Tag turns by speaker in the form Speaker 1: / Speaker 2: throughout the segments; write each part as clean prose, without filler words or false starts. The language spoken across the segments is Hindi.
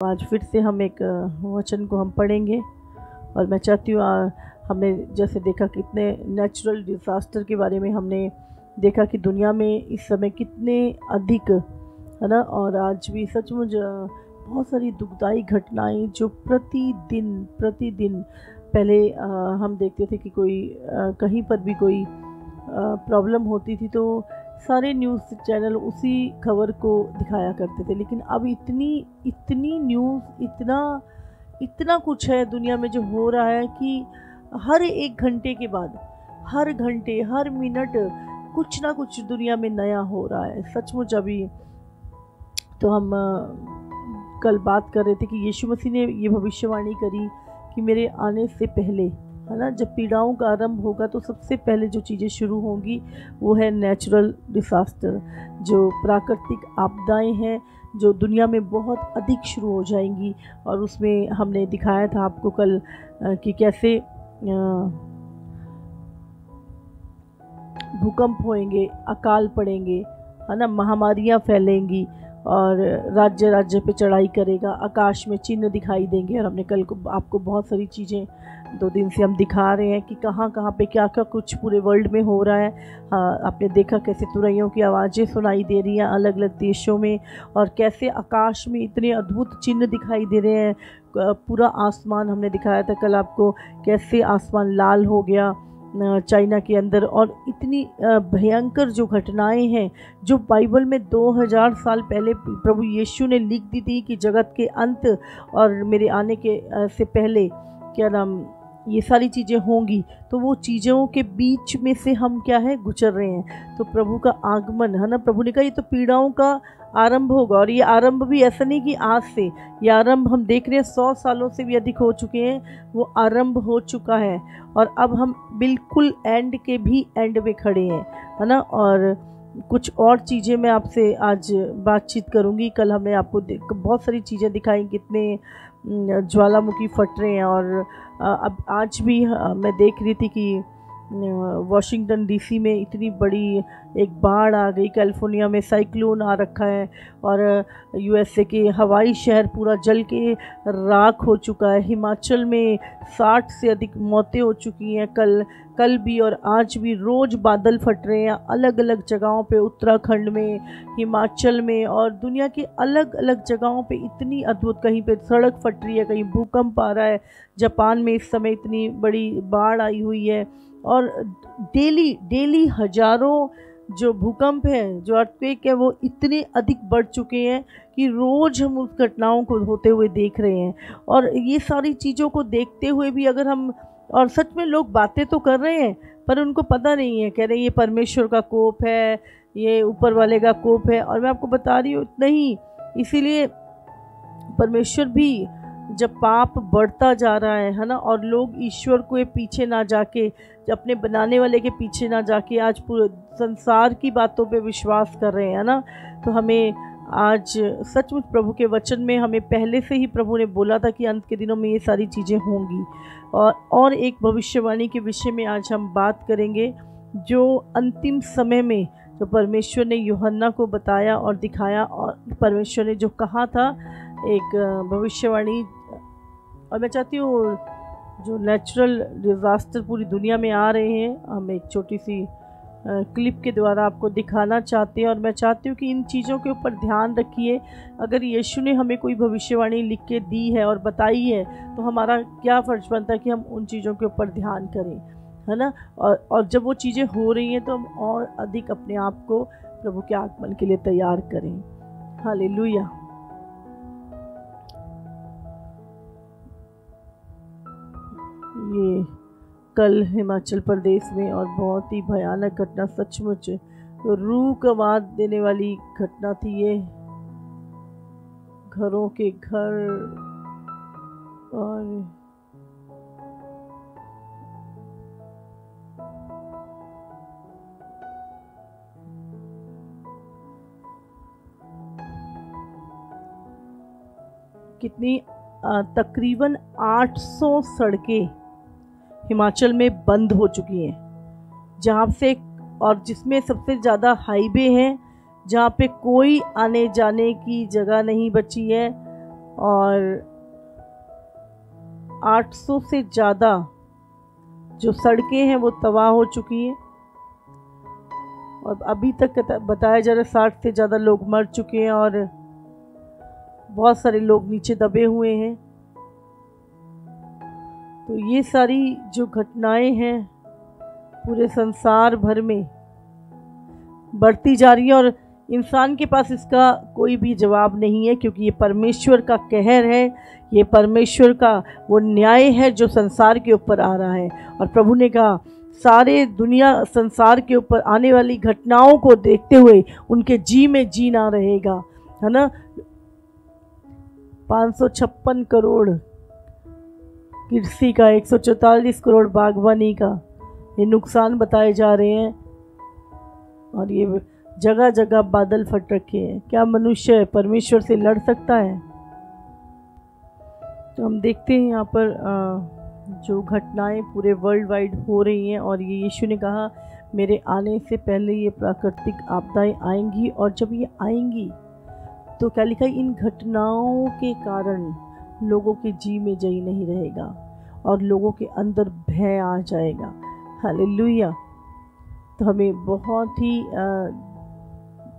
Speaker 1: आज फिर से हम एक वचन को हम पढ़ेंगे और मैं चाहती हूँ हमने जैसे देखा कितने नेचुरल डिज़ास्टर के बारे में हमने देखा कि दुनिया में इस समय कितने अधिक है ना। और आज भी सचमुच बहुत सारी दुखदाई घटनाएं जो प्रतिदिन पहले हम देखते थे कि कोई कहीं पर भी कोई प्रॉब्लम होती थी तो सारे न्यूज़ चैनल उसी खबर को दिखाया करते थे। लेकिन अब इतनी न्यूज़ इतना कुछ है दुनिया में जो हो रहा है कि हर एक घंटे के बाद हर घंटे हर मिनट कुछ ना कुछ दुनिया में नया हो रहा है। सचमुच अभी तो हम कल बात कर रहे थे कि यीशु मसीह ने ये भविष्यवाणी करी कि मेरे आने से पहले है ना, जब पीड़ाओं का आरंभ होगा तो सबसे पहले जो चीज़ें शुरू होंगी वो है नेचुरल डिज़ास्टर, जो प्राकृतिक आपदाएं हैं जो दुनिया में बहुत अधिक शुरू हो जाएंगी। और उसमें हमने दिखाया था आपको कल कि कैसे भूकंप होंगे, अकाल पड़ेंगे है ना, महामारियां फैलेंगी और राज्य राज्य पे चढ़ाई करेगा, आकाश में चिन्ह दिखाई देंगे। और हमने कल को आपको बहुत सारी चीज़ें 2 दिन से हम दिखा रहे हैं कि कहाँ कहाँ पे क्या क्या कुछ पूरे वर्ल्ड में हो रहा है। आपने देखा कैसे तुरैयों की आवाज़ें सुनाई दे रही हैं अलग अलग देशों में और कैसे आकाश में इतने अद्भुत चिन्ह दिखाई दे रहे हैं। पूरा आसमान हमने दिखाया था कल आपको, कैसे आसमान लाल हो गया चाइना के अंदर। और इतनी भयंकर जो घटनाएं हैं जो बाइबल में 2000 साल पहले प्रभु यीशु ने लिख दी थी कि जगत के अंत और मेरे आने के से पहले क्या नाम ये सारी चीज़ें होंगी, तो वो चीज़ों के बीच में से हम क्या है गुजर रहे हैं। तो प्रभु का आगमन है ना, प्रभु ने कहा ये तो पीड़ाओं का आरंभ होगा। और ये आरंभ भी ऐसा नहीं कि आज से, ये आरंभ हम देख रहे हैं 100 सालों से भी अधिक हो चुके हैं, वो आरंभ हो चुका है। और अब हम बिल्कुल एंड के भी एंड में खड़े हैं है ना। और कुछ और चीज़ें मैं आपसे आज बातचीत करूंगी। कल हमने आपको बहुत सारी चीज़ें दिखाई, कितने ज्वालामुखी फट रहे हैं। और अब आज भी मैं देख रही थी कि वॉशिंगटन डीसी में इतनी बड़ी एक बाढ़ आ गई, कैलिफोर्निया में साइक्लोन आ रखा है और यूएसए के हवाई शहर पूरा जल के राख हो चुका है। हिमाचल में 60 से अधिक मौतें हो चुकी हैं कल भी और आज भी रोज़ बादल फट रहे हैं अलग अलग जगहों पे, उत्तराखंड में, हिमाचल में और दुनिया की अलग अलग जगहों पे इतनी अद्भुत, कहीं पे सड़क फट रही है, कहीं भूकंप आ रहा है। जापान में इस समय इतनी बड़ी बाढ़ आई हुई है और डेली हजारों जो भूकंप है, जो अर्थक्वेक है, वो इतने अधिक बढ़ चुके हैं कि रोज़ हम उस घटनाओं को होते हुए देख रहे हैं। और ये सारी चीज़ों को देखते हुए भी अगर हम, और सच में लोग बातें तो कर रहे हैं पर उनको पता नहीं है, कह रहे हैं ये परमेश्वर का कोप है, ये ऊपर वाले का कोप है। और मैं आपको बता रही हूँ नहीं, इसीलिए परमेश्वर भी जब पाप बढ़ता जा रहा है ना, और लोग ईश्वर को पीछे ना जाके, अपने बनाने वाले के पीछे ना जाके आज पूरे संसार की बातों पे विश्वास कर रहे हैं ना, तो हमें आज सचमुच प्रभु के वचन में हमें पहले से ही प्रभु ने बोला था कि अंत के दिनों में ये सारी चीज़ें होंगी। और एक भविष्यवाणी के विषय में आज हम बात करेंगे जो अंतिम समय में जो परमेश्वर ने यूहन्ना को बताया और दिखाया, और परमेश्वर ने जो कहा था एक भविष्यवाणी। और मैं चाहती हूँ जो नेचुरल डिज़ास्टर पूरी दुनिया में आ रहे हैं, हम एक छोटी सी क्लिप के द्वारा आपको दिखाना चाहते हैं। और मैं चाहती हूँ कि इन चीज़ों के ऊपर ध्यान रखिए। अगर यीशु ने हमें कोई भविष्यवाणी लिख के दी है और बताई है तो हमारा क्या फ़र्ज बनता है कि हम उन चीज़ों के ऊपर ध्यान करें, है ना। और जब वो चीज़ें हो रही हैं तो हम और अधिक अपने आप को प्रभु के आगमन के लिए तैयार करें। हालेलुया। ये कल हिमाचल प्रदेश में और बहुत ही भयानक घटना, सचमुच रूह कमा देने वाली घटना थी ये। घरों के घर और कितनी तकरीबन 800 सड़कें हिमाचल में बंद हो चुकी हैं, जहाँ से, और जिसमें सबसे ज़्यादा हाईवे हैं जहाँ पे कोई आने जाने की जगह नहीं बची है। और 800 से ज़्यादा जो सड़कें हैं वो तबाह हो चुकी हैं और अभी तक बताया जा रहा है 60 से ज़्यादा लोग मर चुके हैं और बहुत सारे लोग नीचे दबे हुए हैं। तो ये सारी जो घटनाएं हैं पूरे संसार भर में बढ़ती जा रही है और इंसान के पास इसका कोई भी जवाब नहीं है, क्योंकि ये परमेश्वर का कहर है, ये परमेश्वर का वो न्याय है जो संसार के ऊपर आ रहा है। और प्रभु ने कहा सारे दुनिया संसार के ऊपर आने वाली घटनाओं को देखते हुए उनके जी में जी ना रहेगा, है ना। 556 करोड़ कृषि का, 144 करोड़ बागवानी का ये नुकसान बताए जा रहे हैं और ये जगह जगह बादल फट रखे हैं। क्या मनुष्य परमेश्वर से लड़ सकता है? तो हम देखते हैं यहाँ पर जो घटनाएं पूरे वर्ल्ड वाइड हो रही हैं और ये यीशु ने कहा मेरे आने से पहले ये प्राकृतिक आपदाएं आएंगी और जब ये आएंगी तो क्या लिखा है, इन घटनाओं के कारण लोगों के जी में जी नहीं रहेगा और लोगों के अंदर भय आ जाएगा। हालेलुया। तो हमें बहुत ही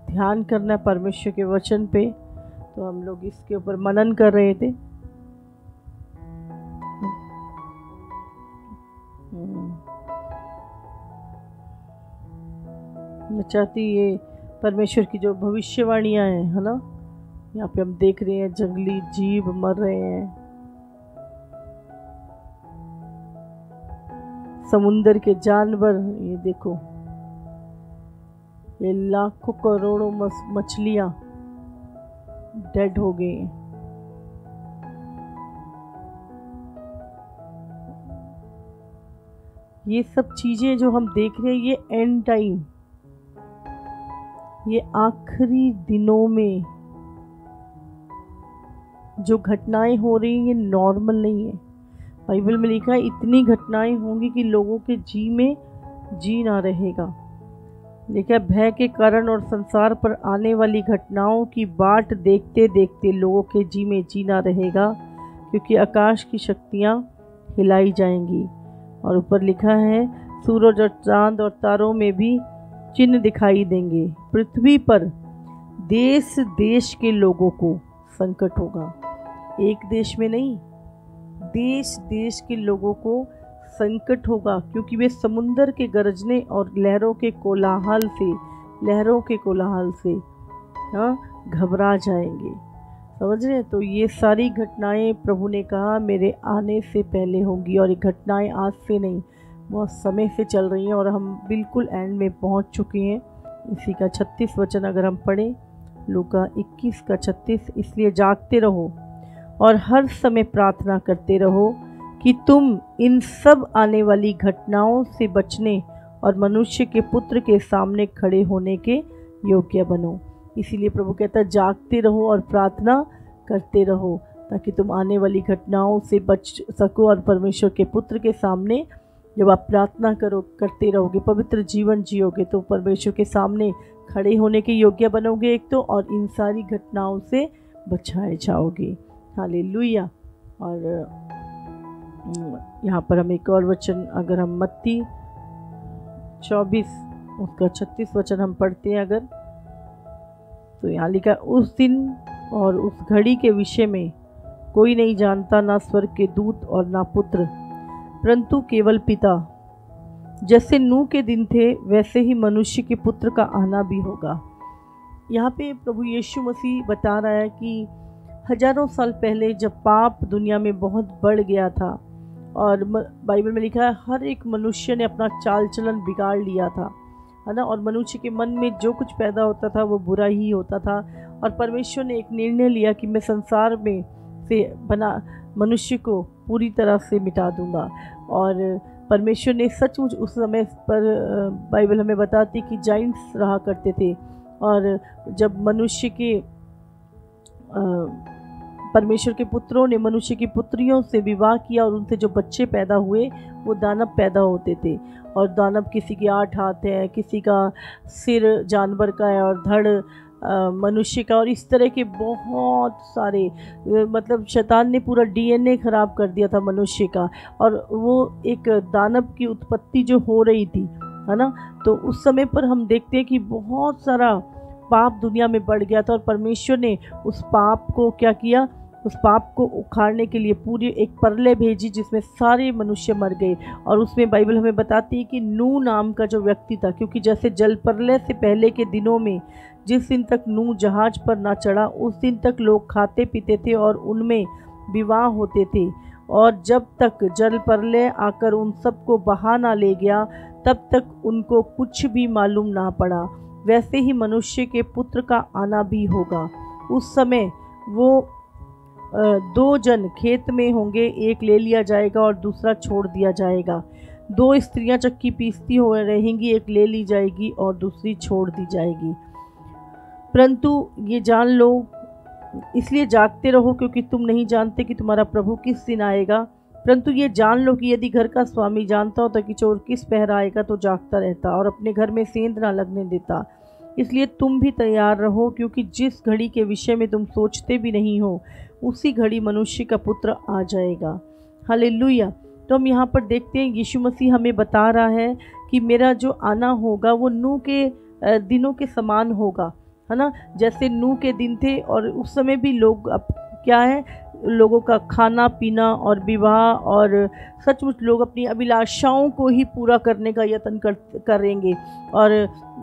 Speaker 1: ध्यान करना है परमेश्वर के वचन पे। तो हम लोग इसके ऊपर मनन कर रहे थे। मैं चाहती ये परमेश्वर की जो भविष्यवाणियाँ हैं, है ना, यहाँ पे हम देख रहे हैं जंगली जीव मर रहे हैं, समुंदर के जानवर, ये देखो ये लाखों करोड़ों मछलियाँ डेड हो गई हैं। ये सब चीज़ें जो हम देख रहे हैं ये एंड टाइम, ये आखिरी दिनों में जो घटनाएं हो रही हैं ये नॉर्मल नहीं है। बाइबल में लिखा है इतनी घटनाएं होंगी कि लोगों के जी में जी ना रहेगा। लिखा है भय के कारण और संसार पर आने वाली घटनाओं की बाट देखते देखते लोगों के जी में जी ना रहेगा, क्योंकि आकाश की शक्तियाँ हिलाई जाएंगी। और ऊपर लिखा है सूरज और चांद और तारों में भी चिन्ह दिखाई देंगे। पृथ्वी पर देश देश के लोगों को संकट होगा। एक देश में नहीं, देश देश के लोगों को संकट होगा, क्योंकि वे समुंदर के गरजने और लहरों के कोलाहल से घबरा जाएंगे। समझ रहे हैं? तो ये सारी घटनाएं प्रभु ने कहा मेरे आने से पहले होंगी और ये घटनाएं आज से नहीं, बहुत समय से चल रही हैं और हम बिल्कुल एंड में पहुंच चुके हैं। इसी का 36 वचन अगर हम पढ़ें, लूका 21 का 36, इसलिए जागते रहो और हर समय प्रार्थना करते रहो कि तुम इन सब आने वाली घटनाओं से बचने और मनुष्य के पुत्र के सामने खड़े होने के योग्य बनो। इसीलिए प्रभु कहता है जागते रहो और प्रार्थना करते रहो, ताकि तुम आने वाली घटनाओं से बच सको और परमेश्वर के पुत्र के सामने जब आप प्रार्थना करते रहोगे, पवित्र जीवन जियोगे, तो परमेश्वर के सामने खड़े होने के योग्य बनोगे एक तो, और इन सारी घटनाओं से बचाए जाओगे। हालेलुया। और यहाँ पर हम एक और वचन, अगर हम मत्ती 24 उसका 36 वचन हम पढ़ते हैं अगर, तो यहाँ लिखा उस दिन और उस घड़ी के विषय में कोई नहीं जानता, ना स्वर्ग के दूत और ना पुत्र, परंतु केवल पिता। जैसे नूह के दिन थे वैसे ही मनुष्य के पुत्र का आना भी होगा। यहाँ पे प्रभु यीशु मसीह बता रहा है कि हजारों साल पहले जब पाप दुनिया में बहुत बढ़ गया था और बाइबल में लिखा है हर एक मनुष्य ने अपना चाल चलन बिगाड़ लिया था, है ना, और मनुष्य के मन में जो कुछ पैदा होता था वो बुरा ही होता था। और परमेश्वर ने एक निर्णय लिया कि मैं संसार में से बना मनुष्य को पूरी तरह से मिटा दूंगा। और परमेश्वर ने सचमुच उस समय पर बाइबल हमें बताती कि जाइंट्स रहा करते थे, और जब मनुष्य के परमेश्वर के पुत्रों ने मनुष्य की पुत्रियों से विवाह किया और उनसे जो बच्चे पैदा हुए वो दानव पैदा होते थे। और दानव किसी के 8 हाथ है, किसी का सिर जानवर का है और धड़ मनुष्य का। और इस तरह के बहुत सारे मतलब शैतान ने पूरा DNA ख़राब कर दिया था मनुष्य का, और वो एक दानव की उत्पत्ति जो हो रही थी, है ना। तो उस समय पर हम देखते हैं कि बहुत सारा पाप दुनिया में बढ़ गया था, और परमेश्वर ने उस पाप को क्या किया, उस पाप को उखाड़ने के लिए पूरी एक प्रलय भेजी जिसमें सारे मनुष्य मर गए। और उसमें बाइबल हमें बताती है कि नूह नाम का जो व्यक्ति था, क्योंकि जैसे जल प्रलय से पहले के दिनों में जिस दिन तक नूह जहाज पर ना चढ़ा उस दिन तक लोग खाते पीते थे और उनमें विवाह होते थे, और जब तक जल प्रलय आकर उन सबको बहा ना ले गया तब तक उनको कुछ भी मालूम ना पड़ा। वैसे ही मनुष्य के पुत्र का आना भी होगा। उस समय वो 2 जन खेत में होंगे, एक ले लिया जाएगा और दूसरा छोड़ दिया जाएगा। 2 स्त्रियां चक्की पीसती हो रहेंगी, एक ले ली जाएगी और दूसरी छोड़ दी जाएगी। परंतु ये जान लो, इसलिए जागते रहो क्योंकि तुम नहीं जानते कि तुम्हारा प्रभु किस दिन आएगा। परंतु ये जान लो कि यदि घर का स्वामी जानता होता कि चोर किस पहर आएगा तो जागता रहता और अपने घर में सेंध ना लगने देता। इसलिए तुम भी तैयार रहो, क्योंकि जिस घड़ी के विषय में तुम सोचते भी नहीं हो उसी घड़ी मनुष्य का पुत्र आ जाएगा। हालेलुया। तो हम यहाँ पर देखते हैं यीशु मसीह हमें बता रहा है कि मेरा जो आना होगा वो नूह के दिनों के समान होगा, है ना। जैसे नूह के दिन थे, और उस समय भी लोग अब क्या है, लोगों का खाना पीना और विवाह, और सचमुच लोग अपनी अभिलाषाओं को ही पूरा करने का यत्न करेंगे। और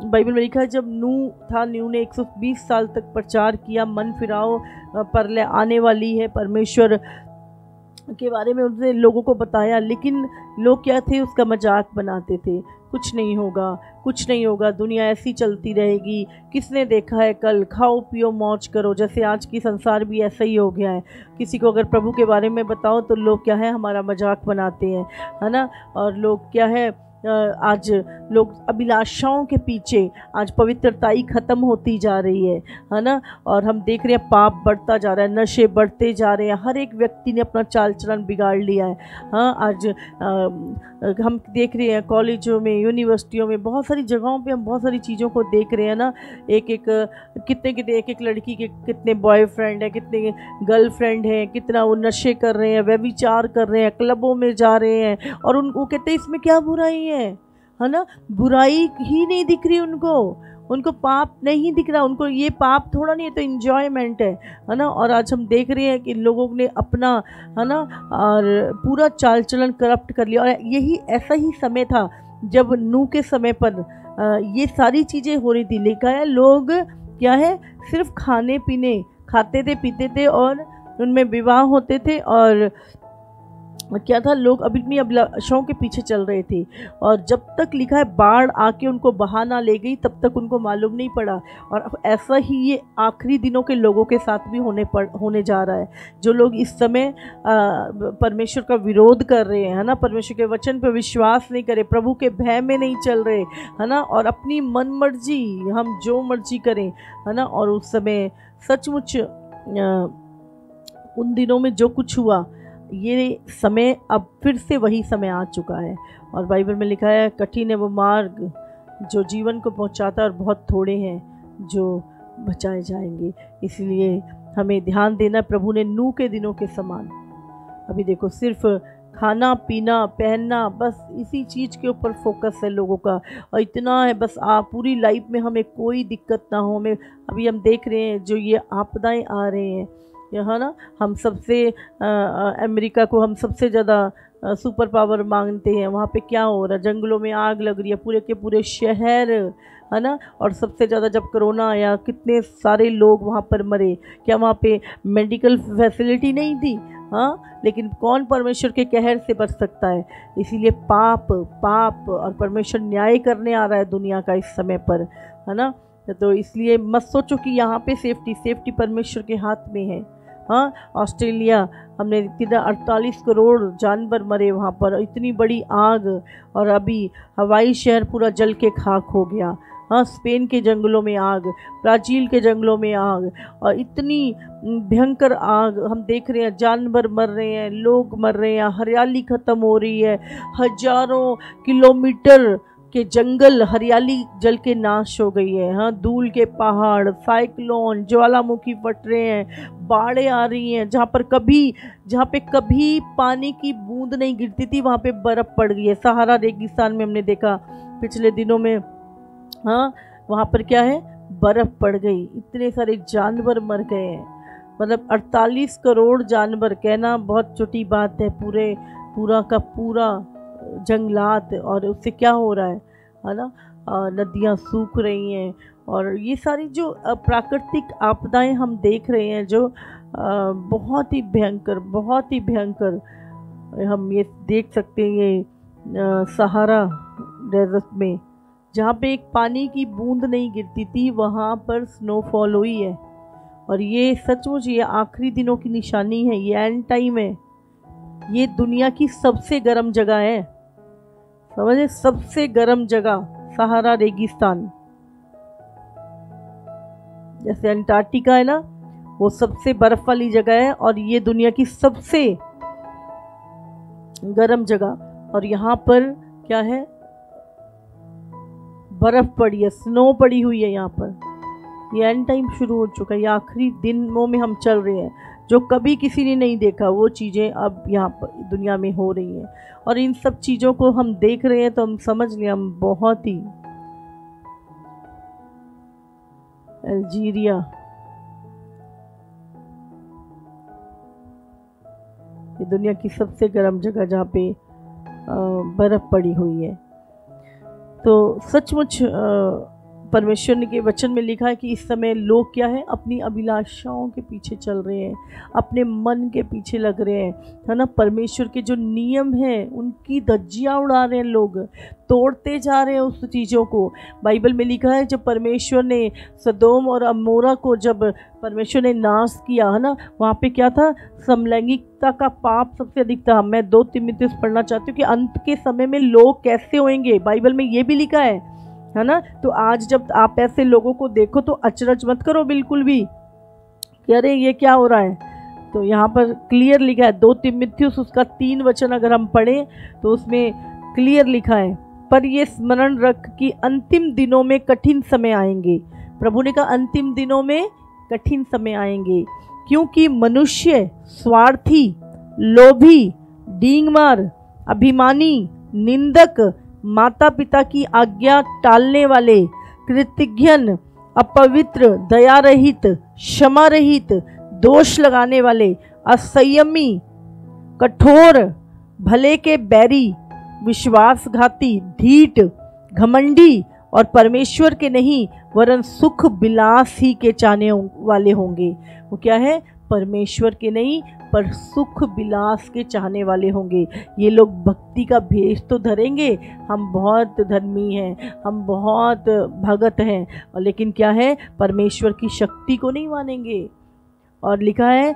Speaker 1: बाइबल में लिखा है जब नूह था, नूह ने 120 साल तक प्रचार किया, मन फिराओ प्रलय आने वाली है, परमेश्वर के बारे में उनसे लोगों को बताया। लेकिन लोग क्या थे, उसका मजाक बनाते थे। कुछ नहीं होगा, कुछ नहीं होगा, दुनिया ऐसी चलती रहेगी, किसने देखा है कल, खाओ पियो मौज करो। जैसे आज की संसार भी ऐसा ही हो गया है। किसी को अगर प्रभु के बारे में बताओ तो लोग क्या है, हमारा मजाक बनाते हैं, है ना। और लोग क्या है, आज लोग अभिलाषाओं के पीछे, आज पवित्रता ही ख़त्म होती जा रही है ना। और हम देख रहे हैं पाप बढ़ता जा रहा है, नशे बढ़ते जा रहे हैं, हर एक व्यक्ति ने अपना चाल चलन बिगाड़ लिया है। हाँ, आज हम देख रहे हैं कॉलेजों में, यूनिवर्सिटियों में, बहुत सारी जगहों पे हम बहुत सारी चीज़ों को देख रहे हैं ना। एक एक लड़की के कितने बॉयफ्रेंड है, कितने गर्लफ्रेंड है, कितना वो नशे कर रहे हैं, व्यभिचार कर रहे हैं, क्लबों में जा रहे हैं, और उनको कहते हैं इसमें क्या बुराई है ना। बुराई ही नहीं दिख रही उनको पाप नहीं दिख रहा, उनको ये पाप थोड़ा नहीं है, तो इंजॉयमेंट है ना। और आज हम देख रहे हैं कि लोगों ने अपना, है ना, और पूरा चाल चलन करप्ट कर लिया। और यही ऐसा ही समय था जब नूह के समय पर ये सारी चीज़ें हो रही थी। लिखा है लोग क्या है, सिर्फ खाने पीने, खाते थे पीते थे और उनमें विवाह होते थे, और क्या था, लोग अपनी अभिलाषाओं के पीछे चल रहे थे। और जब तक लिखा है बाढ़ आके उनको बहा ना ले गई तब तक उनको मालूम नहीं पड़ा। और ऐसा ही ये आखिरी दिनों के लोगों के साथ भी होने जा रहा है। जो लोग इस समय परमेश्वर का विरोध कर रहे हैं, है ना, परमेश्वर के वचन पर विश्वास नहीं करे, प्रभु के भय में नहीं चल रहे, है ना, और अपनी मन मर्जी, हम जो मर्जी करें, है ना। और उस समय सचमुच उन दिनों में जो कुछ हुआ, ये समय अब फिर से वही समय आ चुका है। और बाइबल में लिखा है कठिन है वो मार्ग जो जीवन को पहुंचाता है, और बहुत थोड़े हैं जो बचाए जाएंगे। इसलिए हमें ध्यान देना, प्रभु ने नूह के दिनों के समान, अभी देखो सिर्फ खाना पीना पहनना, बस इसी चीज़ के ऊपर फोकस है लोगों का, और इतना है बस पूरी लाइफ में हमें कोई दिक्कत ना हो। हमें अभी हम देख रहे हैं जो ये आपदाएं आ रहे हैं, यहाँ ना, हम सबसे अमेरिका को हम सबसे ज़्यादा सुपर पावर मांगते हैं। वहाँ पे क्या हो रहा है, जंगलों में आग लग रही है, पूरे के पूरे शहर, है ना। और सबसे ज़्यादा जब कोरोना आया कितने सारे लोग वहाँ पर मरे। क्या वहाँ पे मेडिकल फैसिलिटी नहीं थी? हाँ, लेकिन कौन परमेश्वर के कहर से बच सकता है। इसीलिए पाप और परमेश्वर न्याय करने आ रहा है दुनिया का इस समय पर, है ना। तो इसलिए मत सोचो कि यहाँ पे सेफ्टी परमेश्वर के हाथ में है। हाँ, ऑस्ट्रेलिया, हमने कितना 48 करोड़ जानवर मरे वहाँ पर, इतनी बड़ी आग, और अभी हवाई शहर पूरा जल के खाक हो गया। हाँ, स्पेन के जंगलों में आग, ब्राज़ील के जंगलों में आग, और इतनी भयंकर आग हम देख रहे हैं। जानवर मर रहे हैं, लोग मर रहे हैं, हरियाली ख़त्म हो रही है, हजारों किलोमीटर के जंगल हरियाली जल के नाश हो गई है। हाँ, धूल के पहाड़, साइक्लोन, ज्वालामुखी फट रहे हैं, बाढ़ें आ रही हैं। जहाँ पे कभी पानी की बूंद नहीं गिरती थी वहाँ पे बर्फ़ पड़ गई है। सहारा रेगिस्तान में हमने देखा पिछले दिनों में, हाँ, वहाँ पर क्या है, बर्फ़ पड़ गई, इतने सारे जानवर मर गए हैं। मतलब 48 करोड़ जानवर, कहना बहुत छोटी बात है, पूरा का पूरा जंगलात। और उससे क्या हो रहा है ना, नदियाँ सूख रही हैं। और ये सारी जो प्राकृतिक आपदाएं हम देख रहे हैं, जो बहुत ही भयंकर हम ये देख सकते हैं। ये सहारा डेजर्ट में जहाँ पे एक पानी की बूंद नहीं गिरती थी वहाँ पर स्नोफॉल हुई है। और ये सचमुच ये आखिरी दिनों की निशानी है, ये एंड टाइम है। ये दुनिया की सबसे गर्म जगह है, समझे, सबसे गर्म जगह सहारा रेगिस्तान। जैसे अंटार्कटिका है ना, वो सबसे बर्फ वाली जगह है, और ये दुनिया की सबसे गर्म जगह। और यहाँ पर क्या है, बर्फ पड़ी है, स्नो पड़ी हुई है यहाँ पर। ये एंड टाइम शुरू हो चुका है, ये आखिरी दिनों में हम चल रहे हैं। जो कभी किसी ने नहीं देखा वो चीज़ें अब यहाँ पर दुनिया में हो रही हैं। और इन सब चीज़ों को हम देख रहे हैं तो हम समझ लें हम बहुत ही, अल्जीरिया, ये दुनिया की सबसे गर्म जगह जहाँ पे बर्फ़ पड़ी हुई है। तो सचमुच परमेश्वर के वचन में लिखा है कि इस समय लोग क्या है, अपनी अभिलाषाओं के पीछे चल रहे हैं, अपने मन के पीछे लग रहे हैं, है ना। परमेश्वर के जो नियम हैं उनकी धज्जियाँ उड़ा रहे हैं, लोग तोड़ते जा रहे हैं उस चीज़ों को। बाइबल में लिखा है जब परमेश्वर ने सदोम और अमोरा को, जब परमेश्वर ने नाश किया, है ना, वहाँ पे क्या था, समलैंगिकता का पाप सबसे अधिक था। मैं 2 तीमुथियुस पढ़ना चाहती हूँ कि अंत के समय में लोग कैसे होंगे, बाइबल में ये भी लिखा है ना। तो आज जब आप ऐसे लोगों को देखो तो अचरज मत करो बिल्कुल भी कि अरे ये क्या हो रहा है। तो यहाँ पर क्लियर लिखा है, 2 तीमुथियुस उसका 3 वचन अगर हम पढ़ें तो उसमें क्लियर लिखा है, पर ये स्मरण रख कि अंतिम दिनों में कठिन समय आएंगे। प्रभु ने कहा अंतिम दिनों में कठिन समय आएंगे, क्योंकि मनुष्य स्वार्थी, लोभी, डींगमार, अभिमानी, निंदक, माता पिता की आज्ञा टालने वाले, कृतघ्न, अपवित्र, दया रहित, क्षमा रहित, दोष लगाने वाले, असंयमी, कठोर, भले के बैरी, विश्वासघाती, ढीठ, घमंडी और परमेश्वर के नहीं वरन सुख विलास ही के चाहने वाले होंगे। वो क्या है, परमेश्वर के नहीं पर सुख विलास के चाहने वाले होंगे। ये लोग भक्ति का भेष तो धरेंगे, हम बहुत धर्मी हैं, हम बहुत भगत हैं, और लेकिन क्या है, परमेश्वर की शक्ति को नहीं मानेंगे। और लिखा है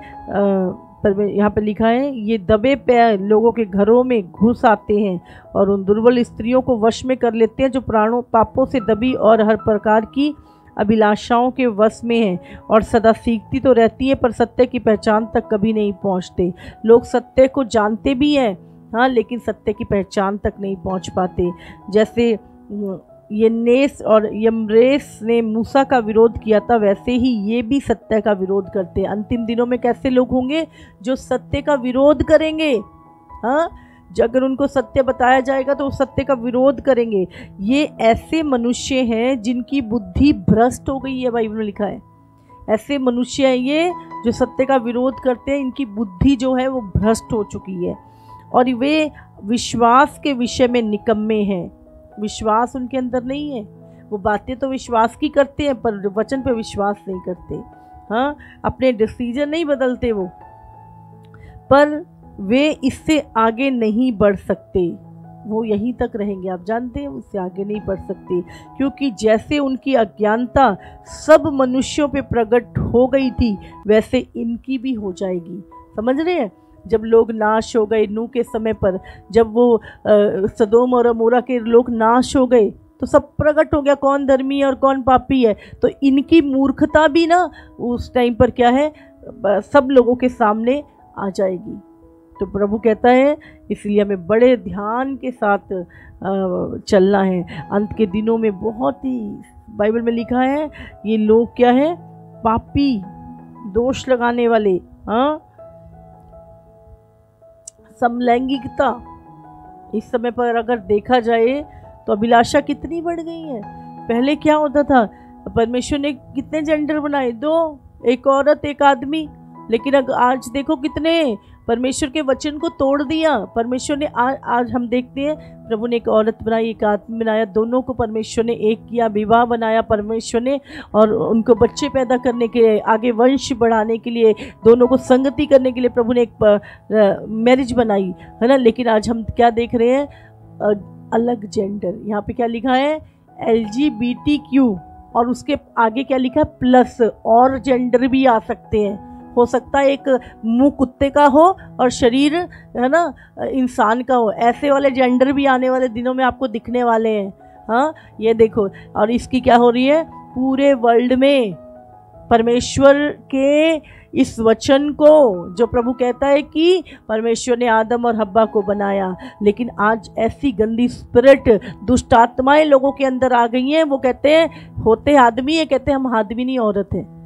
Speaker 1: यहाँ पर लिखा है, ये दबे पैर लोगों के घरों में घुस आते हैं और उन दुर्बल स्त्रियों को वश में कर लेते हैं जो प्राणों पापों से दबी और हर प्रकार की अभिलाषाओं के वश में हैं, और सदा सीखती तो रहती है पर सत्य की पहचान तक कभी नहीं पहुंचते। लोग सत्य को जानते भी हैं, हाँ, लेकिन सत्य की पहचान तक नहीं पहुंच पाते। जैसे यन्नेस और यम्रेस ने मूसा का विरोध किया था, वैसे ही ये भी सत्य का विरोध करते हैं। अंतिम दिनों में कैसे लोग होंगे, जो सत्य का विरोध करेंगे, हाँ, अगर उनको सत्य बताया जाएगा तो वो सत्य का विरोध करेंगे। ये ऐसे मनुष्य हैं जिनकी बुद्धि भ्रष्ट हो गई है, बाइबल में लिखा है। ऐसे मनुष्य हैं ये जो सत्य का विरोध करते हैं, इनकी बुद्धि जो है वो भ्रष्ट हो चुकी है, और वे विश्वास के विषय में निकम्मे हैं। विश्वास उनके अंदर नहीं है, वो बातें तो विश्वास की करते हैं पर वचन पे विश्वास नहीं करते, हाँ, अपने डिसीजन नहीं बदलते वो, पर वे इससे आगे नहीं बढ़ सकते, वो यहीं तक रहेंगे। आप जानते हैं उससे आगे नहीं बढ़ सकते, क्योंकि जैसे उनकी अज्ञानता सब मनुष्यों पे प्रकट हो गई थी वैसे इनकी भी हो जाएगी। समझ रहे हैं, जब लोग नाश हो गए नूह के समय पर, जब वो सदोम और अमोरा के लोग नाश हो गए तो सब प्रकट हो गया कौन धर्मी है और कौन पापी है। तो इनकी मूर्खता भी ना उस टाइम पर क्या है, सब लोगों के सामने आ जाएगी। तो प्रभु कहता है इसलिए हमें बड़े ध्यान के साथ चलना है। अंत के दिनों में बहुत ही बाइबल में लिखा है ये लोग क्या है, पापी, दोष लगाने वाले, समलैंगिकता। इस समय पर अगर देखा जाए तो अभिलाषा कितनी बढ़ गई है। पहले क्या होता था, परमेश्वर ने कितने जेंडर बनाए, 2, एक औरत एक आदमी। लेकिन आज देखो कितने, परमेश्वर के वचन को तोड़ दिया परमेश्वर ने। आज हम देखते हैं प्रभु ने एक औरत बनाई, एक आदमी बनाया, दोनों को परमेश्वर ने एक किया, विवाह बनाया परमेश्वर ने, और उनको बच्चे पैदा करने के लिए, आगे वंश बढ़ाने के लिए, दोनों को संगति करने के लिए प्रभु ने एक मैरिज बनाई, है ना। लेकिन आज हम क्या देख रहे हैं, अलग जेंडर। यहाँ पे क्या लिखा है, LGBTQ, और उसके आगे क्या लिखा है, प्लस, और जेंडर भी आ सकते हैं। हो सकता है एक मुंह कुत्ते का हो और शरीर, है ना, इंसान का हो। ऐसे वाले जेंडर भी आने वाले दिनों में आपको दिखने वाले हैं। हाँ, ये देखो, और इसकी क्या हो रही है, पूरे वर्ल्ड में परमेश्वर के इस वचन को, जो प्रभु कहता है कि परमेश्वर ने आदम और हब्बा को बनाया, लेकिन आज ऐसी गंदी स्पिरिट, दुष्ट आत्माएं लोगों के अंदर आ गई हैं। वो कहते हैं होते आदमी है, कहते हैं हम आदमी नहीं औरत है,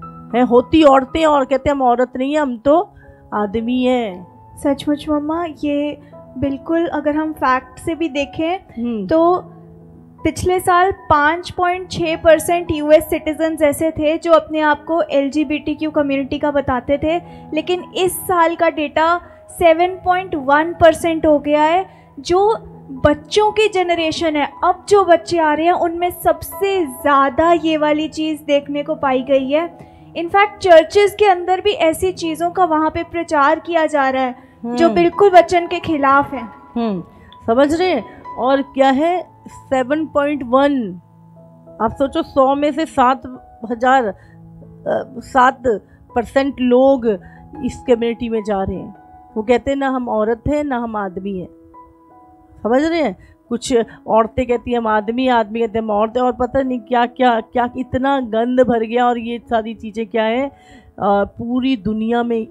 Speaker 1: होती औरतें और कहते हैं हम औरत नहीं है, हम तो आदमी हैं।
Speaker 2: सचमुच मम्मा, ये बिल्कुल अगर हम फैक्ट से भी देखें तो पिछले साल 5.6% US सिटीजन्स ऐसे थे जो अपने आप को LGBTQ कम्युनिटी का बताते थे, लेकिन इस साल का डेटा 7.1% हो गया है। जो बच्चों की जनरेशन है, अब जो बच्चे आ रहे हैं, उनमें सबसे ज़्यादा ये वाली चीज़ देखने को पाई गई है। इनफैक्ट चर्चेस के अंदर भी ऐसी चीज़ों का वहाँ पे प्रचार किया जा रहा है जो बिल्कुल वचन के खिलाफ है।
Speaker 1: समझ रहे हैं। और क्या है 7.1, आप सोचो 100 में से 7% लोग इस कम्युनिटी में जा रहे हैं। वो कहते हैं ना हम औरत हैं ना हम आदमी हैं। समझ रहे हैं। कुछ औरतें कहती हैं हम आदमी, आदमी कहते हैं हम औरतें, और पता नहीं क्या क्या क्या, इतना गंद भर गया। और ये सारी चीज़ें क्या है, पूरी दुनिया में,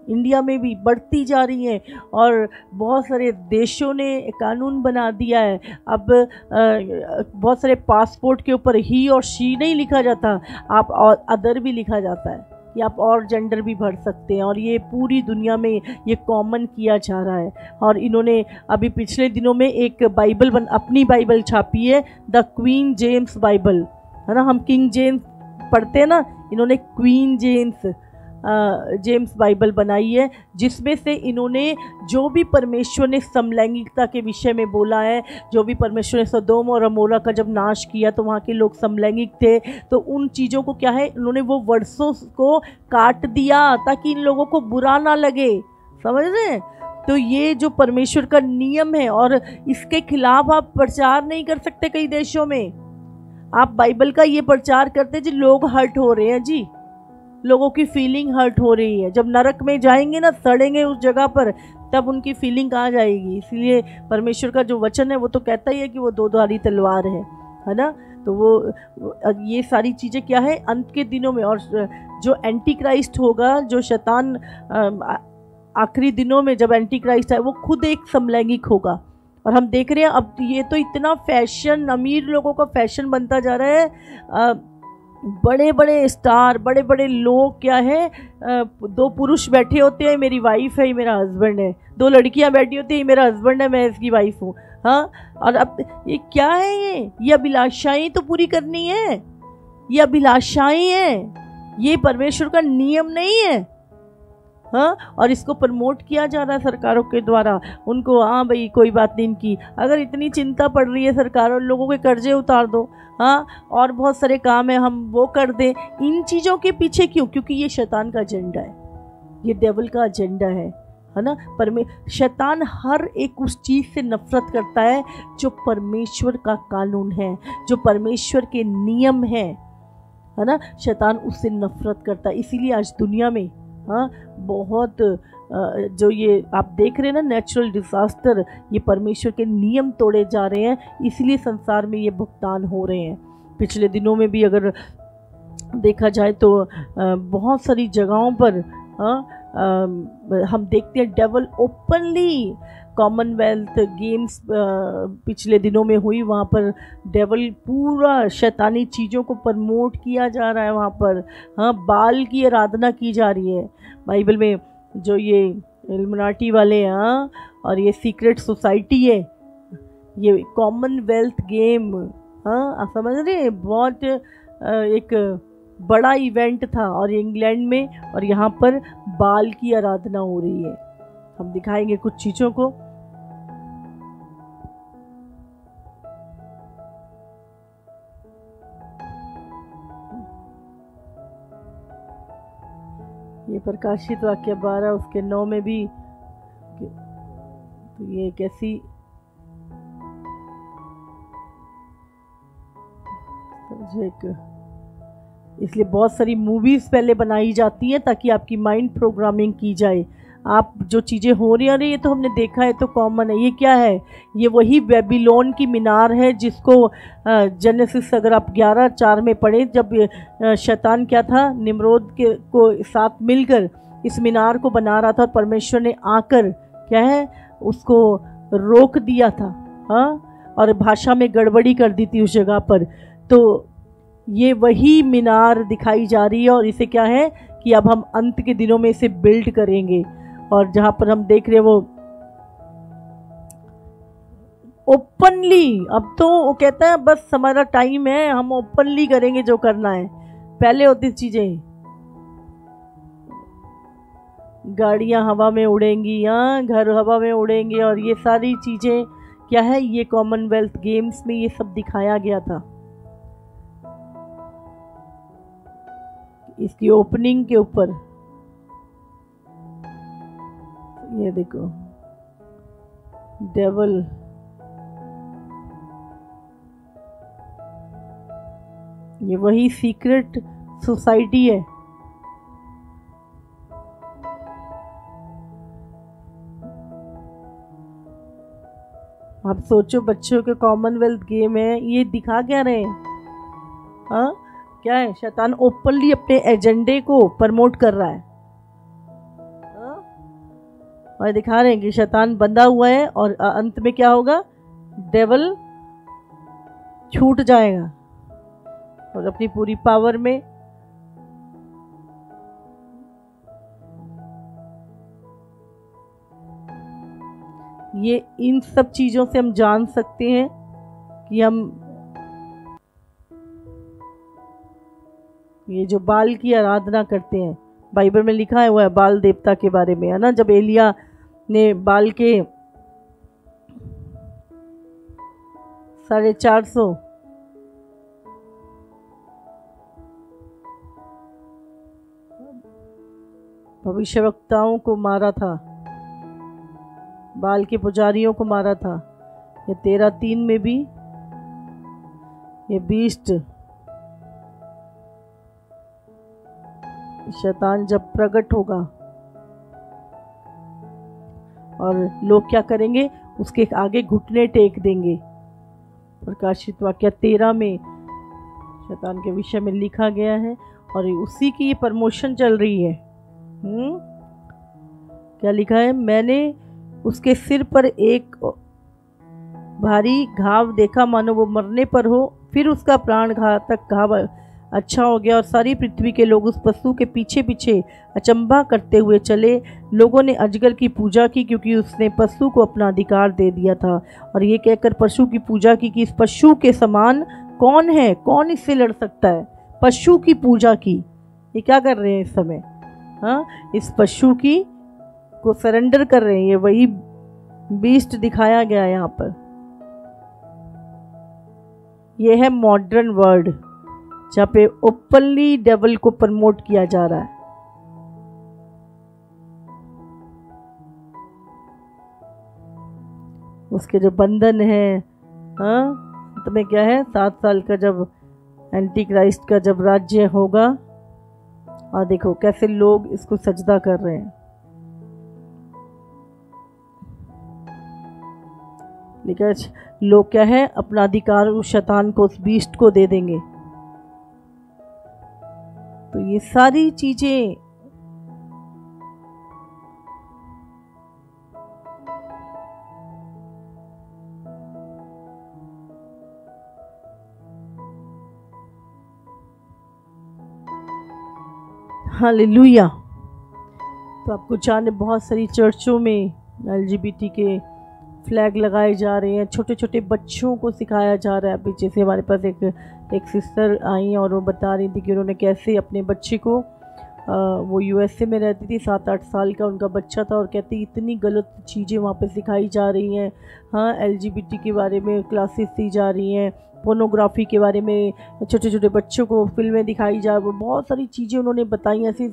Speaker 1: इंडिया में भी बढ़ती जा रही हैं। और बहुत सारे देशों ने कानून बना दिया है। अब बहुत सारे पासपोर्ट के ऊपर ही और शी नहीं लिखा जाता, आप और अदर भी लिखा जाता है कि आप और जेंडर भी भर सकते हैं। और ये पूरी दुनिया में ये कॉमन किया जा रहा है। और इन्होंने अभी पिछले दिनों में एक बाइबल अपनी बाइबल छापी है, द क्वीन जेम्स बाइबल, है ना। हम किंग जेम्स पढ़ते हैं ना, इन्होंने क्वीन जेम्स बाइबल बनाई है, जिसमें से इन्होंने जो भी परमेश्वर ने समलैंगिकता के विषय में बोला है, जो भी परमेश्वर ने सदोम और अमोरा का जब नाश किया तो वहाँ के लोग समलैंगिक थे, तो उन चीज़ों को क्या है, इन्होंने वो वर्ड्सों को काट दिया ताकि इन लोगों को बुरा ना लगे। समझ रहे हैं। तो ये जो परमेश्वर का नियम है, और इसके खिलाफ आप प्रचार नहीं कर सकते। कई देशों में आप बाइबल का ये प्रचार करते जी, लोग हर्ट हो रहे हैं जी, लोगों की फीलिंग हर्ट हो रही है। जब नरक में जाएंगे ना, सड़ेंगे उस जगह पर, तब उनकी फीलिंग कहाँ जाएगी। इसलिए परमेश्वर का जो वचन है वो तो कहता ही है कि वो 2-धारी तलवार है ना। तो वो ये सारी चीज़ें क्या है, अंत के दिनों में। और जो एंटी क्राइस्ट होगा, जो शैतान आखिरी दिनों में जब एंटी क्राइस्ट है, वो खुद एक समलैंगिक होगा। और हम देख रहे हैं अब ये तो इतना फैशन, अमीर लोगों का फैशन बनता जा रहा है। बड़े बड़े स्टार, बड़े बड़े लोग क्या है, 2 पुरुष बैठे होते हैं, मेरी वाइफ है, ये मेरा हस्बैंड है। 2 लड़कियां बैठी होती हैं, मेरा हस्बैंड है, मैं इसकी वाइफ हूँ। हाँ, और अब ये क्या है, ये अभिलाषाएं तो पूरी करनी है, ये अभिलाषाएं हैं, ये परमेश्वर का नियम नहीं है। हाँ, और इसको प्रमोट किया जा रहा है सरकारों के द्वारा। उनको हाँ भाई कोई बात नहीं, इनकी अगर इतनी चिंता पड़ रही है सरकारों, लोगों के कर्जे उतार दो, हाँ, और बहुत सारे काम है हम वो कर दें। इन चीज़ों के पीछे क्यों? क्योंकि ये शैतान का एजेंडा है, ये डेविल का एजेंडा है ना। शैतान हर एक उस चीज़ से नफरत करता है जो परमेश्वर का कानून है, जो परमेश्वर के नियम है ना। शैतान उससे नफरत करता है। इसीलिए आज दुनिया में हाँ बहुत जो ये आप देख रहे हैं ना, नेचुरल डिज़ास्टर, ये परमेश्वर के नियम तोड़े जा रहे हैं। इसलिए संसार में ये भुगतान हो रहे हैं। पिछले दिनों में भी अगर देखा जाए तो बहुत सारी जगहों पर हम देखते हैं डेवल ओपनली कॉमनवेल्थ गेम्स पिछले दिनों में हुई, वहाँ पर डेवल पूरा शैतानी चीज़ों को प्रमोट किया जा रहा है वहाँ पर। हाँ, बाल की आराधना की जा रही है बाइबल में। जो ये इल्यूमिनाटी वाले हैं, हाँ, और ये सीक्रेट सोसाइटी है, ये कॉमनवेल्थ गेम, हाँ, आप समझ रहे हैं, बहुत एक बड़ा इवेंट था और इंग्लैंड में, और यहाँ पर बाल की आराधना हो रही है। हम दिखाएंगे कुछ चीज़ों को। ये प्रकाशित वाक्य 12 उसके 9 में भी, तो ये कैसी इसलिए बहुत सारी मूवीज़ पहले बनाई जाती हैं ताकि आपकी माइंड प्रोग्रामिंग की जाए। आप जो चीज़ें हो रही हैं, अरे ये तो हमने देखा है, तो कॉमन है। ये क्या है? ये वही बेबीलोन की मीनार है जिसको जेनेसिस अगर आप 11:4 में पढ़ें, जब शैतान क्या था, निम्रोद के को साथ मिलकर इस मीनार को बना रहा था, और परमेश्वर ने आकर क्या है उसको रोक दिया था, हाँ, और भाषा में गड़बड़ी कर दी थी उस जगह पर। तो ये वही मीनार दिखाई जा रही है, और इसे क्या है कि अब हम अंत के दिनों में इसे बिल्ड करेंगे। और जहाँ पर हम देख रहे हैं वो ओपनली, अब तो वो कहता है बस हमारा टाइम है, हम ओपनली करेंगे जो करना है। पहले होती चीज़ें, गाड़ियाँ हवा में उड़ेंगी, हाँ, घर हवा में उड़ेंगे, और ये सारी चीज़ें क्या है, ये कॉमनवेल्थ गेम्स में ये सब दिखाया गया था। इसकी ओपनिंग के ऊपर ये देखो, डेवल, ये वही सीक्रेट सोसाइटी है। आप सोचो, बच्चों के कॉमनवेल्थ गेम है, ये दिखा क्या रहे हैं? हाँ, क्या है? शैतान ओपनली अपने एजेंडे को प्रमोट कर रहा है, और दिखा रहे हैं कि शैतान बंधा हुआ है, और अंत में क्या होगा, डेवल छूट जाएगा और अपनी पूरी पावर में ये इन सब चीज़ों से हम जान सकते हैं कि हम ये जो बाल की आराधना करते हैं, बाइबल में लिखा है हुआ है बाल देवता के बारे में, है ना। जब एलिया ने बाल के 450 भविष्यवक्ताओं को मारा था, बाल के पुजारियों को मारा था। ये 13:3 में भी ये बीस्ट शैतान जब प्रकट होगा, और लोग क्या करेंगे, उसके आगे घुटने टेक देंगे। प्रकाशित वाक्य 13 में शैतान के विषय में लिखा गया है, और उसी की ये प्रमोशन चल रही है। क्या लिखा है, मैंने उसके सिर पर एक भारी घाव देखा, मानो वो मरने पर हो, फिर उसका प्राण घातक घाव अच्छा हो गया, और सारी पृथ्वी के लोग उस पशु के पीछे पीछे अचंभा करते हुए चले। लोगों ने अजगर की पूजा की, क्योंकि उसने पशु को अपना अधिकार दे दिया था, और ये कहकर पशु की पूजा की कि इस पशु के समान कौन है, कौन इससे लड़ सकता है। पशु की पूजा की, ये क्या कर रहे हैं इस समय, हाँ, इस पशु की को सरेंडर कर रहे हैं। ये वही बीस्ट दिखाया गया है यहाँ पर। ये है मॉडर्न वर्ल्ड, जहाँ पे ओपनली डेवल को प्रमोट किया जा रहा है। उसके जो बंधन है, हाँ, तुम्हें क्या है, 7 साल का जब एंटी क्राइस्ट का जब राज्य होगा, और देखो कैसे लोग इसको सजदा कर रहे हैं। लेकिन लोग क्या है, अपना अधिकार उस शैतान को, उस बीस्ट को दे देंगे। तो ये सारी चीजें हालेलुया। तो आपको जाने बहुत सारी चर्चों में LGBT के फ्लैग लगाए जा रहे हैं, छोटे छोटे बच्चों को सिखाया जा रहा है। पीछे से हमारे पास एक सिस्टर आई और वो बता रही थी कि उन्होंने कैसे अपने बच्चे को वो USA में रहती थी, 7-8 साल का उनका बच्चा था, और कहती इतनी गलत चीज़ें वहाँ पे सिखाई जा रही हैं। हाँ, LGBT के बारे में क्लासेस दी जा रही हैं, पोर्नोग्राफी के बारे में छोटे छोटे बच्चों को फिल्में दिखाई जा, बहुत सारी चीज़ें उन्होंने बताई, ऐसी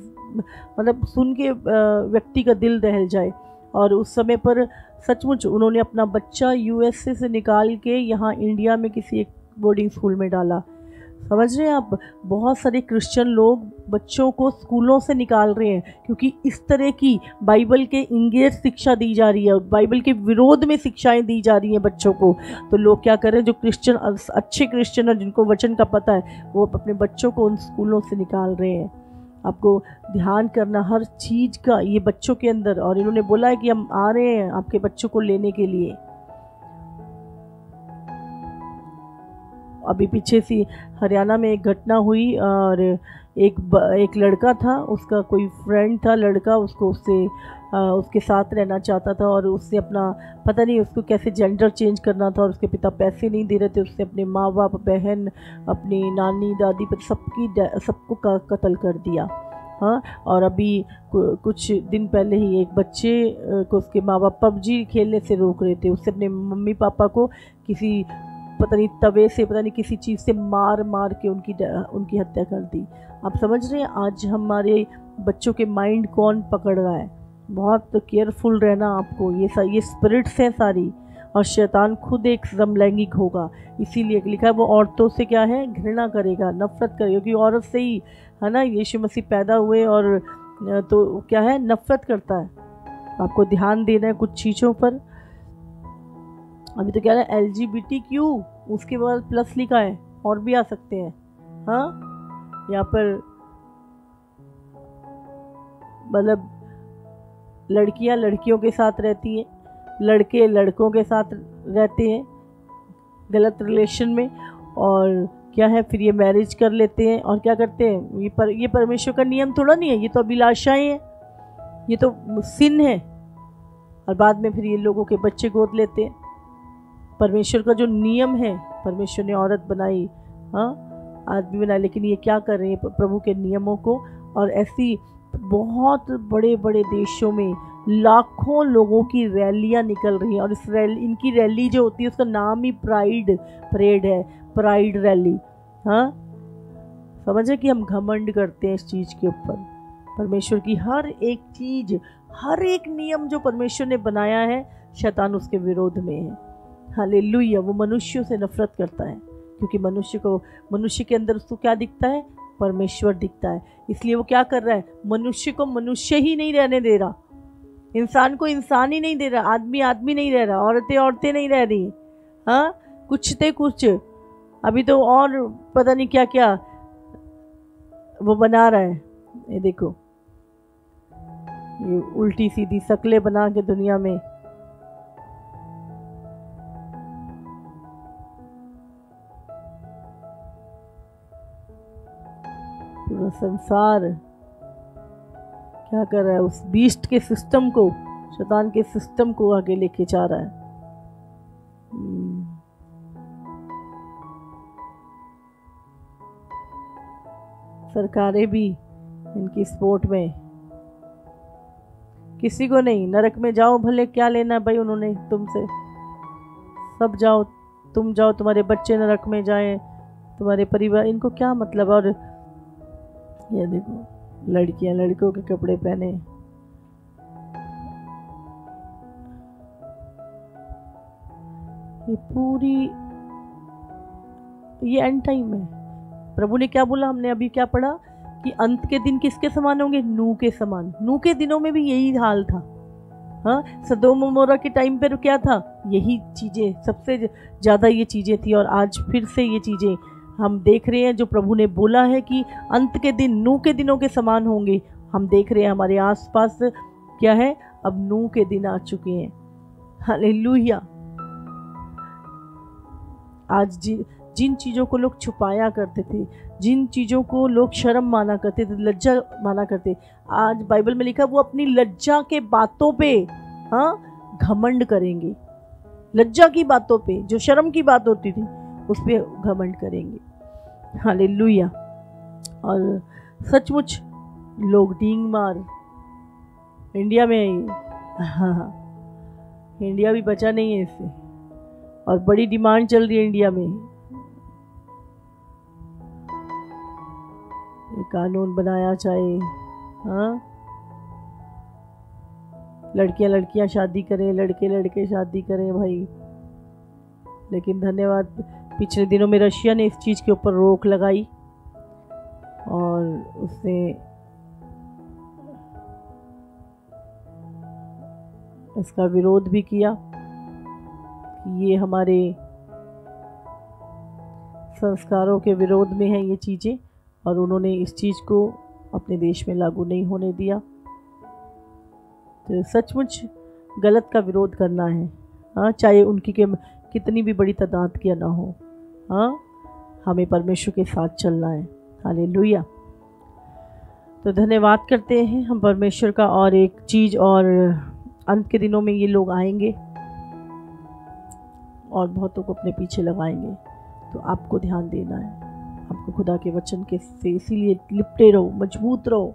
Speaker 1: मतलब सुन के व्यक्ति का दिल दहल जाए। और उस समय पर सचमुच उन्होंने अपना बच्चा USA से निकाल के यहाँ इंडिया में किसी एक बोर्डिंग स्कूल में डाला। समझ रहे हैं आप, बहुत सारे क्रिश्चियन लोग बच्चों को स्कूलों से निकाल रहे हैं क्योंकि इस तरह की बाइबल के इंगेज शिक्षा दी जा रही है, बाइबल के विरोध में शिक्षाएं दी जा रही हैं बच्चों को। तो लोग क्या कर रहे हैं, जो क्रिश्चियन अच्छे क्रिश्चियन और जिनको वचन का पता है, वो अपने बच्चों को उन स्कूलों से निकाल रहे हैं। आपको ध्यान करना हर चीज़ का, ये बच्चों के अंदर। और इन्होंने बोला है कि हम आ रहे हैं आपके बच्चों को लेने के लिए। अभी पीछे सी हरियाणा में एक घटना हुई और एक लड़का था, उसका कोई फ्रेंड था लड़का, उसको उसके साथ रहना चाहता था और उससे अपना पता नहीं उसको कैसे जेंडर चेंज करना था और उसके पिता पैसे नहीं दे रहे थे। उससे अपने माँ बाप, बहन, अपनी नानी दादी पर सबको कत्ल कर दिया। हाँ, और अभी कुछ दिन पहले ही एक बच्चे को उसके माँ बाप PUBG खेलने से रोक रहे थे। उससे अपने मम्मी पापा को किसी पता नहीं तवे से, पता नहीं किसी चीज़ से मार के उनकी हत्या कर दी। आप समझ रहे हैं आज हमारे बच्चों के माइंड कौन पकड़ रहा है। बहुत केयरफुल रहना आपको। ये स्पिरिट्स हैं सारी, और शैतान खुद एक समलैंगिक होगा, इसीलिए लिखा है वो औरतों से क्या है, घृणा करेगा, नफरत करेगा, क्योंकि औरत से ही है ना यीशु मसीह पैदा हुए, और तो क्या है, नफरत करता है। आपको ध्यान देना है कुछ चीज़ों पर। अभी तो क्या है LGBTQ, उसके बाद प्लस लिखा है, और भी आ सकते हैं। हाँ, यहाँ पर मतलब लड़कियां लड़कियों के साथ रहती हैं, लड़के लड़कों के साथ रहते हैं गलत रिलेशन में, और क्या है फिर ये मैरिज कर लेते हैं और क्या करते हैं, ये परमेश्वर का नियम थोड़ा नहीं है, ये तो अभिलाषाएं हैं, ये तो सिन है। और बाद में फिर ये लोगों के बच्चे गोद लेते हैं। परमेश्वर का जो नियम है, परमेश्वर ने औरत बनाई, हाँ आदमी बनाए, लेकिन ये क्या कर रहे हैं प्रभु के नियमों को। और ऐसी बहुत बड़े बड़े देशों में लाखों लोगों की रैलियां निकल रही हैं, और इनकी रैली जो होती है उसका नाम ही प्राइड परेड है, प्राइड रैली। हाँ, समझे कि हम घमंड करते हैं इस चीज़ के ऊपर। परमेश्वर की हर एक चीज़, हर एक नियम जो परमेश्वर ने बनाया है, शैतान उसके विरोध में है। हालेलुया। वो मनुष्यों से नफरत करता है क्योंकि मनुष्य के अंदर उसको क्या दिखता है, परमेश्वर दिखता है। इसलिए वो क्या कर रहा है, मनुष्य को मनुष्य ही नहीं रहने दे रहा, इंसान को इंसान ही नहीं दे रहा, आदमी नहीं रह रहा, औरतें नहीं रह रही। हाँ, कुछ अभी तो और पता नहीं क्या क्या वो बना रहा है। ये देखो, ये उल्टी सीधी शक्लें बना के दुनिया में पूरा संसार क्या कर रहा है, उस बीस्ट के सिस्टम को, शैतान के सिस्टम को आगे लेके जा रहा है। सरकारें भी इनकी सपोर्ट में, किसी को नहीं, नरक में जाओ भले, क्या लेना भाई उन्होंने तुमसे, सब जाओ, तुम जाओ, तुम्हारे बच्चे नरक में जाएं, तुम्हारे परिवार, इनको क्या मतलब। और ये देखो लड़कियां लड़कों के कपड़े पहने, ये पूरी ये एंड टाइम है। प्रभु ने क्या बोला, हमने अभी क्या पढ़ा कि अंत के दिन किसके समान होंगे, नूह के समान। नूह के दिनों में भी यही हाल था। हाँ, सदोम अमोरा के टाइम पर क्या था, यही चीज़ें, सबसे ज़्यादा ये चीज़ें थी। और आज फिर से ये चीज़ें हम देख रहे हैं, जो प्रभु ने बोला है कि अंत के दिन नूह के दिनों के समान होंगे, हम देख रहे हैं हमारे आसपास क्या है, अब नूह के दिन आ चुके हैं। हालेलुया। आज जिन चीज़ों को लोग छुपाया करते थे, जिन चीज़ों को लोग शर्म माना करते थे, लज्जा माना करते, आज बाइबल में लिखा वो अपनी लज्जा के बातों पे घमंड करेंगे। लज्जा की बातों पे, जो शर्म की बात होती थी उस पे घमंड करेंगे। हालेलुया। और सचमुच लोग डींग मार इंडिया में, हाँ, इंडिया भी बचा नहीं है इससे, और बड़ी डिमांड चल रही है इंडिया में। ये कानून बनाया चाहे लड़कियां शादी करें, लड़के शादी करें भाई। लेकिन धन्यवाद, पिछले दिनों में रशिया ने इस चीज़ के ऊपर रोक लगाई और उसने इसका विरोध भी किया कि ये हमारे संस्कारों के विरोध में है ये चीज़ें, और उन्होंने इस चीज़ को अपने देश में लागू नहीं होने दिया। तो सचमुच गलत का विरोध करना है, हाँ, चाहे उनकी के कितनी भी बड़ी तादाद किया ना हो, हाँ, हमें परमेश्वर के साथ चलना है। हालेलुया। तो धन्यवाद करते हैं हम परमेश्वर का। और एक चीज़, और अंत के दिनों में ये लोग आएंगे और बहुतों को अपने पीछे लगाएंगे, तो आपको ध्यान देना है, आपको खुदा के वचन के से इसीलिए लिपटे रहो, मजबूत रहो।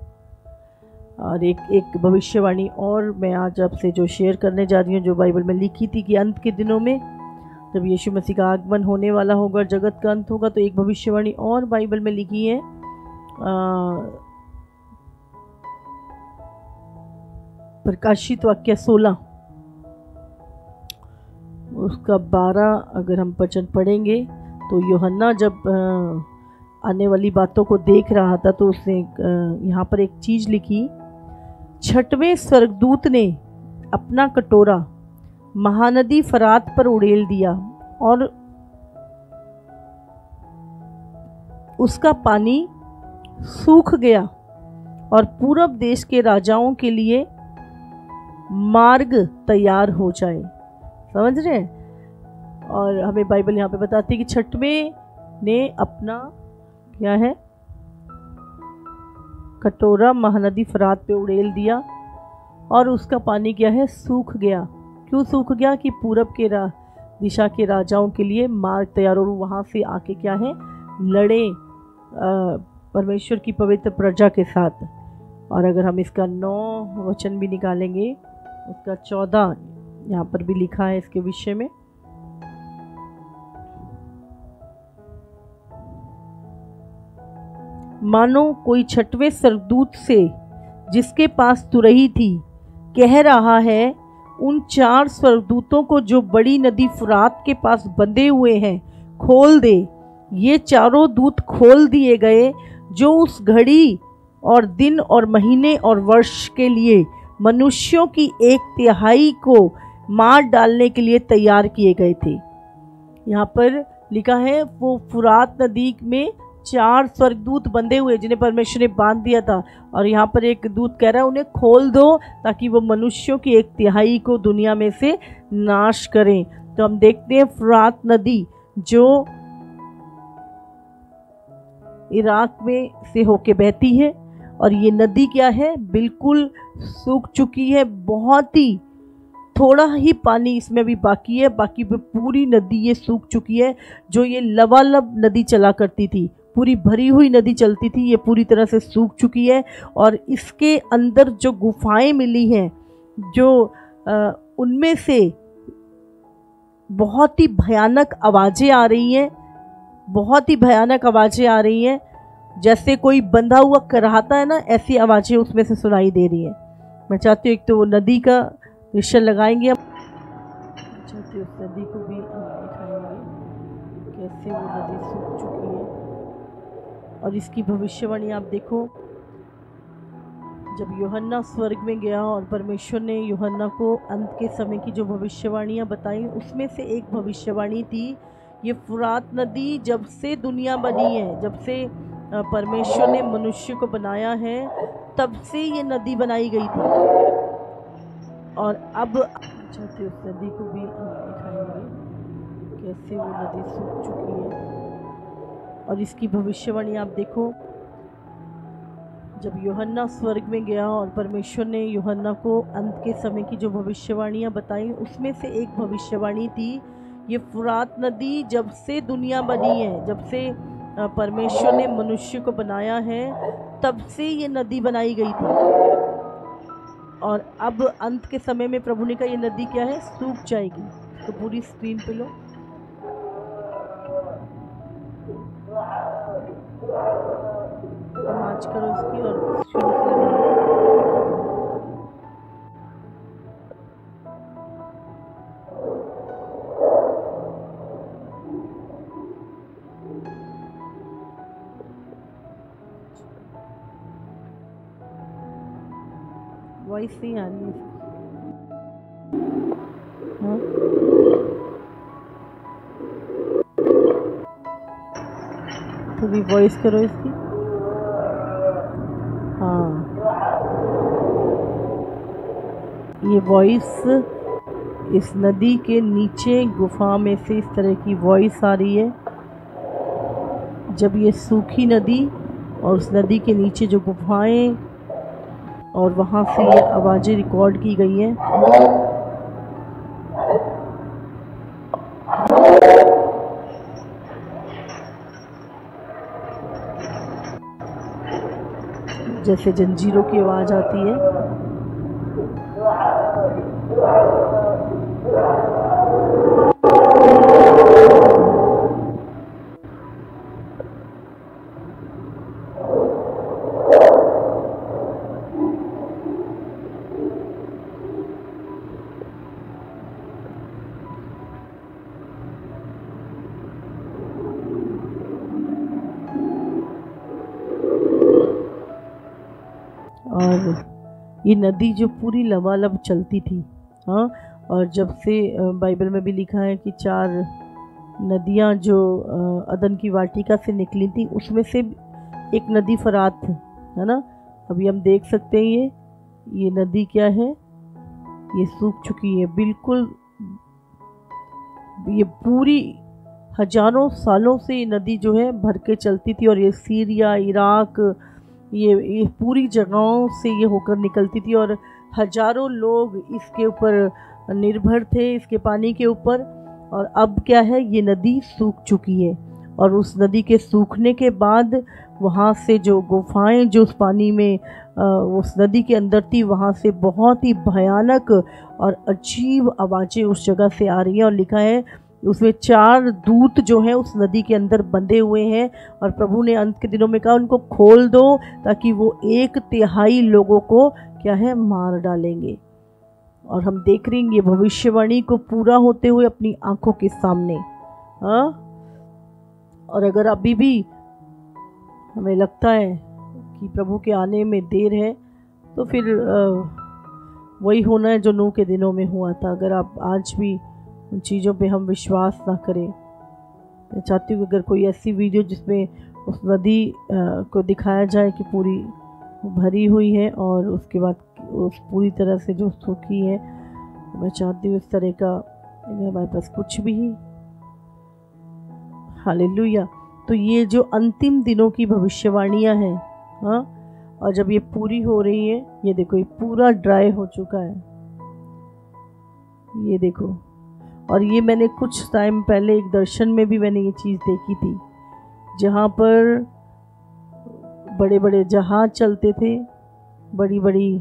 Speaker 1: और एक भविष्यवाणी और मैं आज आपसे जो शेयर करने जा रही हूँ, जो बाइबल में लिखी थी कि अंत के दिनों में जब यीशु मसीह का आगमन होने वाला होगा, जगत का अंत होगा, तो एक भविष्यवाणी और बाइबल में लिखी है प्रकाशित वाक्य 16 उसका 12 अगर हम वचन पढ़ेंगे तो यूहन्ना जब आने वाली बातों को देख रहा था तो उसने यहाँ पर एक चीज़ लिखी, 6वें स्वर्गदूत ने अपना कटोरा महानदी फरात पर उड़ेल दिया और उसका पानी सूख गया और पूरब देश के राजाओं के लिए मार्ग तैयार हो जाए। समझ रहे हैं? और हमें बाइबल यहाँ पे बताती है कि 6वें ने अपना क्या है कटोरा महानदी फरात पे उड़ेल दिया और उसका पानी क्या है सूख गया। क्यों सूख गया? कि पूरब के दिशा के राजाओं के लिए मार्ग तैयार, और वहाँ से आके क्या है लड़े परमेश्वर की पवित्र प्रजा के साथ। और अगर हम इसका 9 वचन भी निकालेंगे, उसका 14 यहाँ पर भी लिखा है इसके विषय में। मानो कोई 6वें स्वर्गदूत से जिसके पास तुरही थी कह रहा है, उन 4 स्वर्गदूतों को जो बड़ी नदी फुरात के पास बंधे हुए हैं खोल दे। ये चारों दूत खोल दिए गए जो उस घड़ी और दिन और महीने और वर्ष के लिए मनुष्यों की 1/3 को मार डालने के लिए तैयार किए गए थे। यहाँ पर लिखा है वो फुरात नदी में 4 स्वर्गदूत बंधे हुए जिन्हें परमेश्वर ने बांध दिया था, और यहाँ पर एक दूत कह रहा है उन्हें खोल दो ताकि वो मनुष्यों की 1/3 को दुनिया में से नाश करें। तो हम देखते हैं फुरात नदी जो इराक में से होके बहती है, और ये नदी क्या है बिल्कुल सूख चुकी है, बहुत ही थोड़ा ही पानी इसमें भी बाकी है, बाकी पूरी नदी ये सूख चुकी है। जो ये लबालब नदी चला करती थी, पूरी भरी हुई नदी चलती थी, ये पूरी तरह से सूख चुकी है। और इसके अंदर जो गुफाएं मिली हैं, जो उनमें से बहुत ही भयानक आवाज़ें आ रही हैं, बहुत ही भयानक आवाज़ें आ रही हैं, जैसे कोई बंधा हुआ कराहता है ना, ऐसी आवाज़ें उसमें से सुनाई दे रही हैं। मैं चाहती हूँ एक तो वो नदी का दृश्य लगाएंगे, अब चाहती हूँ उस नदी को भी दिखाएंगे कैसे वो नदी सूख चुकी है। और इसकी भविष्यवाणी आप देखो, जब यूहन्ना स्वर्ग में गया और परमेश्वर ने यूहन्ना को अंत के समय की जो भविष्यवाणियाँ बताई, उसमें से एक भविष्यवाणी थी, ये फुरात नदी जब से दुनिया बनी है, जब से परमेश्वर ने मनुष्य को बनाया है, तब से ये नदी बनाई गई थी। और अब चाहते उस नदी को भी दिखाएंगे कैसे वो नदी सूख चुकी है। और इसकी भविष्यवाणी आप देखो, जब यूहन्ना स्वर्ग में गया और परमेश्वर ने यूहन्ना को अंत के समय की जो भविष्यवाणियाँ बताई, उसमें से एक भविष्यवाणी थी, ये फुरात नदी जब से दुनिया बनी है, जब से परमेश्वर ने मनुष्य को बनाया है, तब से ये नदी बनाई गई थी। और अब अंत के समय में प्रभु ने कहा ये नदी क्या है, सूख जाएगी। तो पूरी स्क्रीन पे लो, आवाज करो इसकी और शुरू से वॉइस नहीं आ रही है। हाँ? थोड़ी वॉइस करो इसकी। हाँ, ये वॉइस इस नदी के नीचे गुफा में से इस तरह की वॉइस आ रही है। जब ये सूखी नदी और उस नदी के नीचे जो गुफाएं और वहाँ से ये आवाज़ें रिकॉर्ड की गई हैं, जैसे जंजीरों की आवाज़ आती है। और ये नदी जो पूरी लबालब चलती थी, हाँ, और जब से बाइबल में भी लिखा है कि 4 नदियाँ जो अदन की वाटिका से निकली थी, उसमें से एक नदी फरात है ना। अभी हम देख सकते हैं ये नदी क्या है, ये सूख चुकी है बिल्कुल। ये पूरी हजारों सालों से ये नदी जो है भर के चलती थी, और ये सीरिया, इराक, ये पूरी जगहों से ये होकर निकलती थी, और हजारों लोग इसके ऊपर निर्भर थे, इसके पानी के ऊपर। और अब क्या है, ये नदी सूख चुकी है, और उस नदी के सूखने के बाद वहाँ से जो गुफाएं जो उस पानी में उस नदी के अंदर थी, वहाँ से बहुत ही भयानक और अजीब आवाज़ें उस जगह से आ रही हैं। और लिखा है उसमें 4 दूत जो हैं उस नदी के अंदर बंधे हुए हैं, और प्रभु ने अंत के दिनों में कहा उनको खोल दो, ताकि वो 1/3 लोगों को क्या है, मार डालेंगे। और हम देख रहे हैं ये भविष्यवाणी को पूरा होते हुए अपनी आंखों के सामने। हाँ, और अगर अभी भी हमें लगता है कि प्रभु के आने में देर है, तो फिर वही होना है जो नूह के दिनों में हुआ था। अगर आप आज भी उन चीज़ों पे हम विश्वास ना करें, मैं चाहती हूँ कि अगर कोई ऐसी वीडियो जिसमें उस नदी को दिखाया जाए कि पूरी भरी हुई है और उसके बाद उस पूरी तरह से जो सूखी है, तो मैं चाहती हूँ इस तरह का अगर हमारे पास कुछ भी ही। हालेलुया। तो ये जो अंतिम दिनों की भविष्यवाणियाँ हैं, हाँ, और जब ये पूरी हो रही है, ये देखो ये पूरा ड्राई हो चुका है, ये देखो। और ये मैंने कुछ टाइम पहले एक दर्शन में भी मैंने ये चीज़ देखी थी, जहाँ पर बड़े बड़े जहाज चलते थे, बड़ी बड़ी,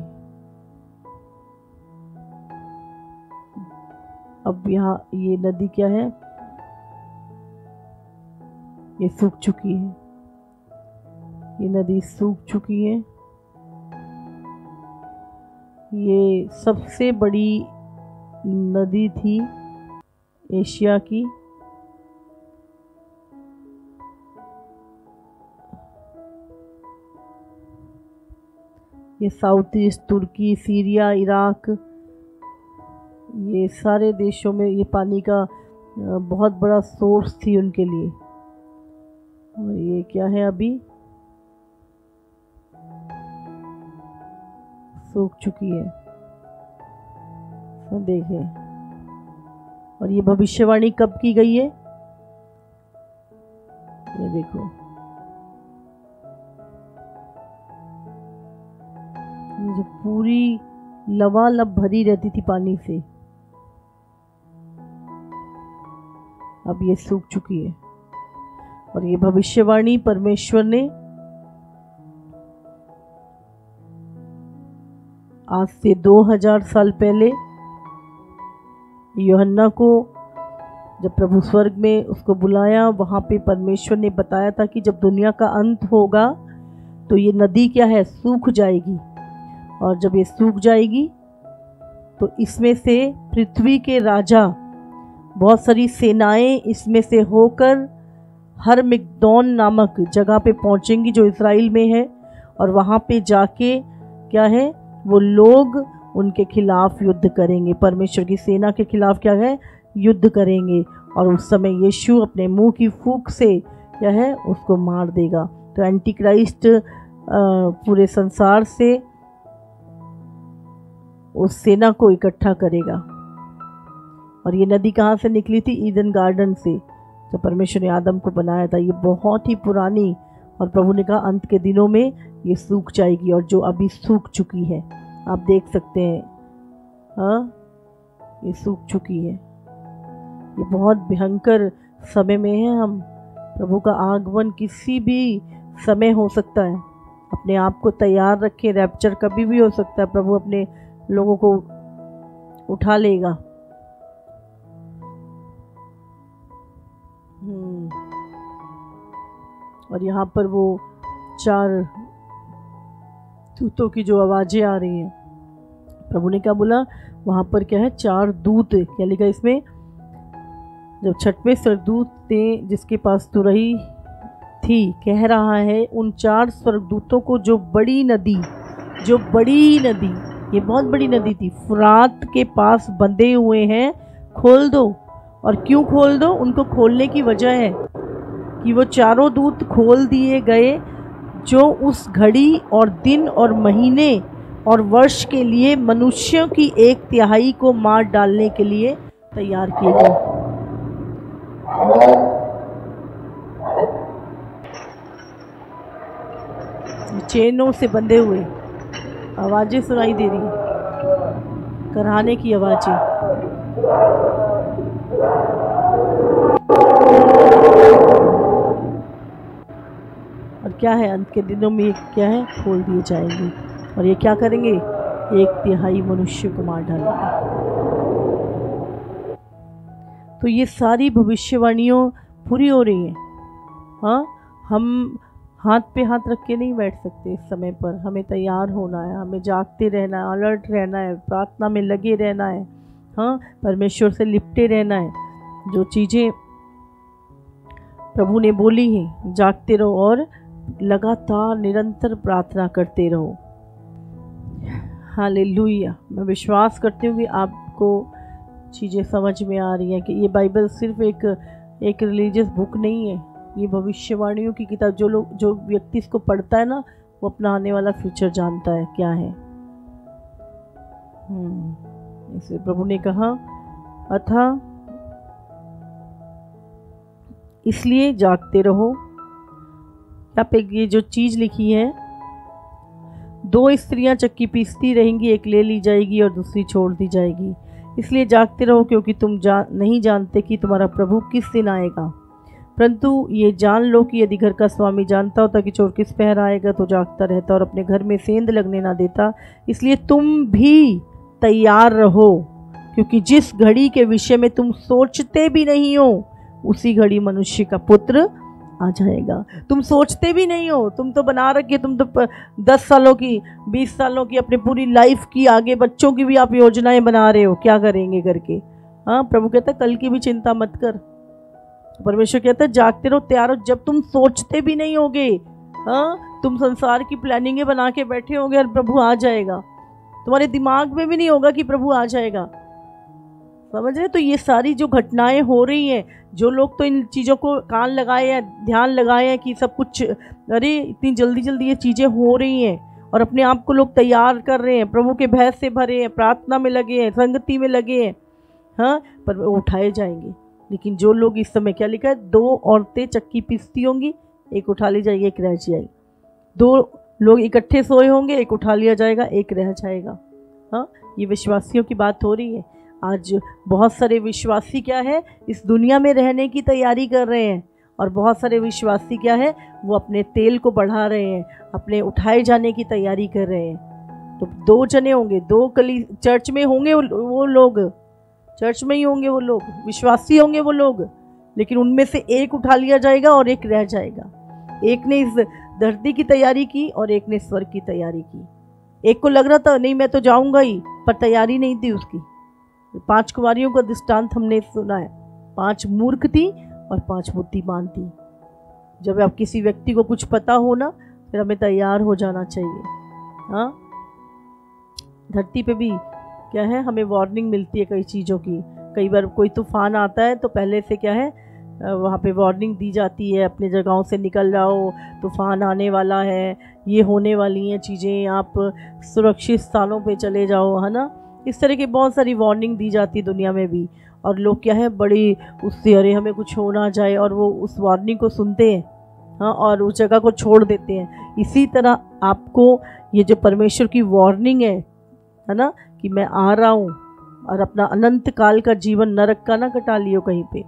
Speaker 1: अब यहाँ ये नदी क्या है, ये सूख चुकी है, ये नदी सूख चुकी है। ये सबसे बड़ी नदी थी एशिया की। ये साउथ ईस्ट, तुर्की, सीरिया, इराक, ये सारे देशों में ये पानी का बहुत बड़ा सोर्स थी उनके लिए। और ये क्या है, अभी सूख चुकी है, तो देखें। और ये भविष्यवाणी कब की गई है, ये देखो, ये जो पूरी लबालब भरी रहती थी पानी से, अब ये सूख चुकी है। और ये भविष्यवाणी परमेश्वर ने आज से 2000 साल पहले यूहन्ना को जब प्रभु स्वर्ग में उसको बुलाया, वहाँ पे परमेश्वर ने बताया था कि जब दुनिया का अंत होगा तो ये नदी क्या है, सूख जाएगी। और जब ये सूख जाएगी तो इसमें से पृथ्वी के राजा, बहुत सारी सेनाएं इसमें से होकर हरमिगदोन नामक जगह पे पहुंचेंगी जो इज़राइल में है। और वहाँ पे जाके क्या है, वो लोग उनके खिलाफ युद्ध करेंगे, परमेश्वर की सेना के खिलाफ क्या है, युद्ध करेंगे। और उस समय यीशु अपने मुंह की फूंक से क्या है, उसको मार देगा। तो एंटी क्राइस्ट पूरे संसार से उस सेना को इकट्ठा करेगा। और ये नदी कहाँ से निकली थी, ईडन गार्डन से, जो परमेश्वर ने आदम को बनाया था। ये बहुत ही पुरानी, और प्रभु ने कहा अंत के दिनों में ये सूख जाएगी, और जो अभी सूख चुकी है, आप देख सकते हैं, हाँ ये सूख चुकी है। ये बहुत भयंकर समय में है हम। प्रभु का आगमन किसी भी समय हो सकता है, अपने आप को तैयार रखें, रैप्चर कभी भी हो सकता है, प्रभु अपने लोगों को उठा लेगा। और यहाँ पर वो 4 दूतों की जो आवाज़ें आ रही हैं, प्रभु ने क्या बोला, वहाँ पर क्या है, 4 दूत, क्या लिखा इसमें, जब 6वें स्वर्गदूत ने जिसके पास तुरही थी, कह रहा है उन 4 स्वर्गदूतों को, जो बड़ी नदी, ये बहुत बड़ी नदी थी, फुरात के पास बंधे हुए हैं, खोल दो। और क्यों खोल दो, उनको खोलने की वजह है कि वो 4 दूत खोल दिए गए जो उस घड़ी और दिन और महीने और वर्ष के लिए मनुष्यों की 1/3 को मार डालने के लिए तैयार किए गए। चेनों से बंधे हुए, आवाजें सुनाई दे रही हैं, कराहने की आवाजें। और क्या है, अंत के दिनों में क्या है, खोल दिए जाएंगे। और ये क्या करेंगे, 1/3 मनुष्य को मार डालेंगे। तो ये सारी भविष्यवाणियों पूरी हो रही हैं। हाँ, हम हाथ पे हाथ रख के नहीं बैठ सकते इस समय पर, हमें तैयार होना है, हमें जागते रहना है, अलर्ट रहना है, प्रार्थना में लगे रहना है, हाँ परमेश्वर से लिपटे रहना है। जो चीज़ें प्रभु ने बोली हैं, जागते रहो और लगातार निरंतर प्रार्थना करते रहो। हालेलुया। मैं विश्वास करती हूँ कि आपको चीज़ें समझ में आ रही हैं कि ये बाइबल सिर्फ एक रिलीजियस बुक नहीं है, ये भविष्यवाणियों की किताब। जो व्यक्ति इसको पढ़ता है ना, वो अपना आने वाला फ्यूचर जानता है क्या है। इसलिए प्रभु ने कहा, अतः इसलिए जागते रहो। यहाँ पे ये जो चीज़ लिखी है, 2 स्त्रियां चक्की पीसती रहेंगी, एक ले ली जाएगी और दूसरी छोड़ दी जाएगी। इसलिए जागते रहो, क्योंकि तुम नहीं जानते कि तुम्हारा प्रभु किस दिन आएगा। परंतु ये जान लो कि यदि घर का स्वामी जानता होता कि चोर किस पहर आएगा तो जागता रहता और अपने घर में सेंध लगने ना देता। इसलिए तुम भी तैयार रहो, क्योंकि जिस घड़ी के विषय में तुम सोचते भी नहीं हो, उसी घड़ी मनुष्य का पुत्र आ जाएगा। तुम सोचते भी नहीं हो, तुम तो बना रखे, तुम तो 10 सालों की, 20 सालों की, अपनी पूरी लाइफ की, आगे बच्चों की भी आप योजनाएं बना रहे हो, क्या करेंगे करके। हाँ, प्रभु कहता है कल की भी चिंता मत कर। परमेश्वर कहता है जागते रहो, तैयार हो। जब तुम सोचते भी नहीं होगे, हाँ, तुम संसार की प्लानिंगें बना के बैठे होगे और प्रभु आ जाएगा, तुम्हारे दिमाग में भी नहीं होगा कि प्रभु आ जाएगा। समझ रहे? तो ये सारी जो घटनाएं हो रही हैं, जो लोग तो इन चीज़ों को कान लगाए हैं, ध्यान लगाए हैं कि सब कुछ, अरे इतनी जल्दी जल्दी ये चीज़ें हो रही हैं, और अपने आप को लोग तैयार कर रहे हैं, प्रभु के भय से भरे हैं, प्रार्थना में लगे हैं, संगति में लगे हैं, हाँ, पर वो उठाए जाएंगे। लेकिन जो लोग इस समय, क्या लिखा है, 2 औरतें चक्की पीसती होंगी, एक उठा ली जाएगी, एक रह जाएगी। 2 लोग इकट्ठे सोए होंगे, एक उठा लिया जाएगा, एक रह जाएगा। हाँ, ये विश्वासियों की बात हो रही है। आज बहुत सारे विश्वासी क्या है, इस दुनिया में रहने की तैयारी कर रहे हैं, और बहुत सारे विश्वासी क्या है, वो अपने तेल को बढ़ा रहे हैं, अपने उठाए जाने की तैयारी कर रहे हैं। तो 2 जने होंगे, 2 चर्च में होंगे वो लोग, चर्च में ही होंगे वो लोग, विश्वासी होंगे वो लोग, लेकिन उनमें से एक उठा लिया जाएगा और एक रह जाएगा। एक ने इस धरती की तैयारी की और एक ने स्वर्ग की तैयारी की। एक को लग रहा था नहीं मैं तो जाऊंगा ही, पर तैयारी नहीं थी उसकी। 5 कुंवारियों का दृष्टांत हमने सुना है, 5 मूर्ख थी और 5 बुद्धिमान थी। जब आप किसी व्यक्ति को कुछ पता हो ना, फिर हमें तैयार हो जाना चाहिए। हाँ, धरती पे भी क्या है, हमें वार्निंग मिलती है कई चीज़ों की। कई बार कोई तूफान आता है तो पहले से क्या है, वहाँ पे वार्निंग दी जाती है, अपने जगहों से निकल जाओ, तूफान आने वाला है, ये होने वाली हैं चीज़ें, आप सुरक्षित स्थानों पे चले जाओ, है ना। इस तरह की बहुत सारी वार्निंग दी जाती है दुनिया में भी, और लोग क्या है, बड़ी उससे अरे हमें कुछ हो ना जाए, और वो उस वार्निंग को सुनते हैं, हाँ, और उस जगह को छोड़ देते हैं। इसी तरह आपको ये जो परमेश्वर की वार्निंग है ना, कि मैं आ रहा हूँ, और अपना अनंत काल का जीवन नरक का ना कटा लियो कहीं पे,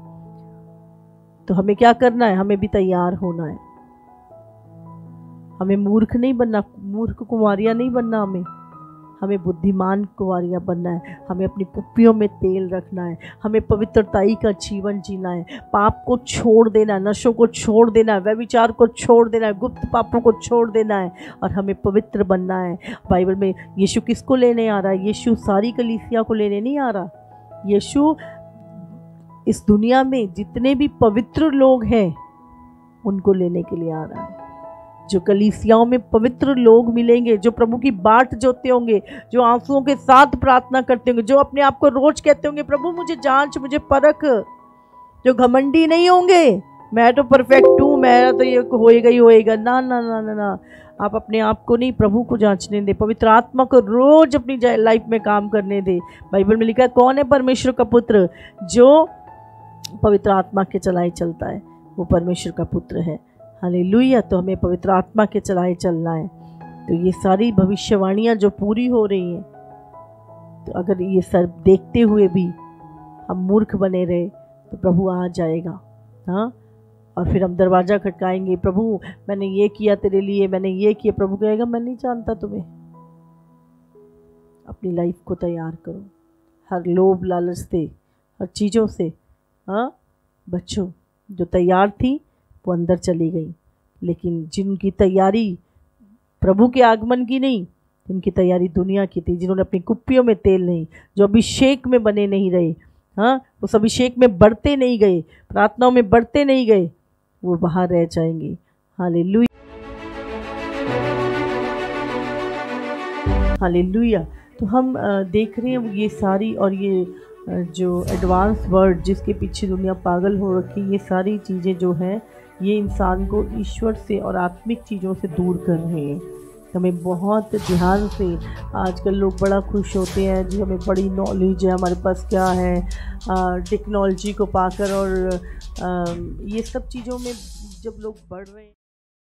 Speaker 1: तो हमें क्या करना है, हमें भी तैयार होना है। हमें मूर्ख नहीं बनना, मूर्ख कुंवारियाँ नहीं बनना, हमें बुद्धिमान कुंवारियाँ बनना है। हमें अपनी कुप्पियों में तेल रखना है, हमें पवित्रताई का जीवन जीना है, पाप को छोड़ देना है, नशों को छोड़ देना है, व्यभिचार को छोड़ देना है, गुप्त पापों को छोड़ देना है, और हमें पवित्र बनना है। बाइबल में यीशु किसको लेने आ रहा है? यीशु सारी कलीसिया को लेने नहीं आ रहा। यीशु इस दुनिया में जितने भी पवित्र लोग हैं उनको लेने के लिए आ रहा है। जो कलीसियाओं में पवित्र लोग मिलेंगे, जो प्रभु की बाट जोते होंगे, जो आंसुओं के साथ प्रार्थना करते होंगे, जो अपने आप को रोज कहते होंगे प्रभु मुझे जांच, मुझे परख, जो घमंडी नहीं होंगे मैं तो परफेक्ट हूँ, मेरा तो ये होएगा ही होएगा। ना ना ना ना ना, आप अपने आप को नहीं, प्रभु को जांचने दे, पवित्र आत्मा को रोज अपनी लाइफ में काम करने दे। बाइबल में लिखा है कौन है परमेश्वर का पुत्र? जो पवित्र आत्मा के चलाए चलता है, वो परमेश्वर का पुत्र है। हालेलुया। तो हमें पवित्र आत्मा के चलाए चलना है। तो ये सारी भविष्यवाणियाँ जो पूरी हो रही हैं, तो अगर ये सब देखते हुए भी हम मूर्ख बने रहे तो प्रभु आ जाएगा। हाँ, और फिर हम दरवाज़ा खटकाएंगे, प्रभु मैंने ये किया तेरे लिए, मैंने ये किया। प्रभु कहेगा मैं नहीं जानता तुम्हें। अपनी लाइफ को तैयार करो, हर लोभ लालच से, हर चीज़ों से। हाँ बच्चों, जो तैयार थी वो अंदर चली गई, लेकिन जिनकी तैयारी प्रभु के आगमन की नहीं, जिनकी तैयारी दुनिया की थी, जिन्होंने अपनी कुप्पियों में तेल नहीं, जो अभिषेक में बने नहीं रहे, हाँ उस अभिषेक में बढ़ते नहीं गए, प्रार्थनाओं में बढ़ते नहीं गए, वो बाहर रह जाएंगे। Hallelujah, hallelujah. तो हम देख रहे हैं ये सारी, और ये जो एडवांस वर्ड जिसके पीछे दुनिया पागल हो रखी, ये सारी चीज़ें जो हैं ये इंसान को ईश्वर से और आत्मिक चीज़ों से दूर कर रहे हैं। हमें बहुत ध्यान से, आजकल लोग बड़ा खुश होते हैं जी हमें बड़ी नॉलेज है, हमारे पास क्या है, टेक्नोलॉजी को पाकर, और ये सब चीज़ों में जब लोग बढ़ रहे हैं।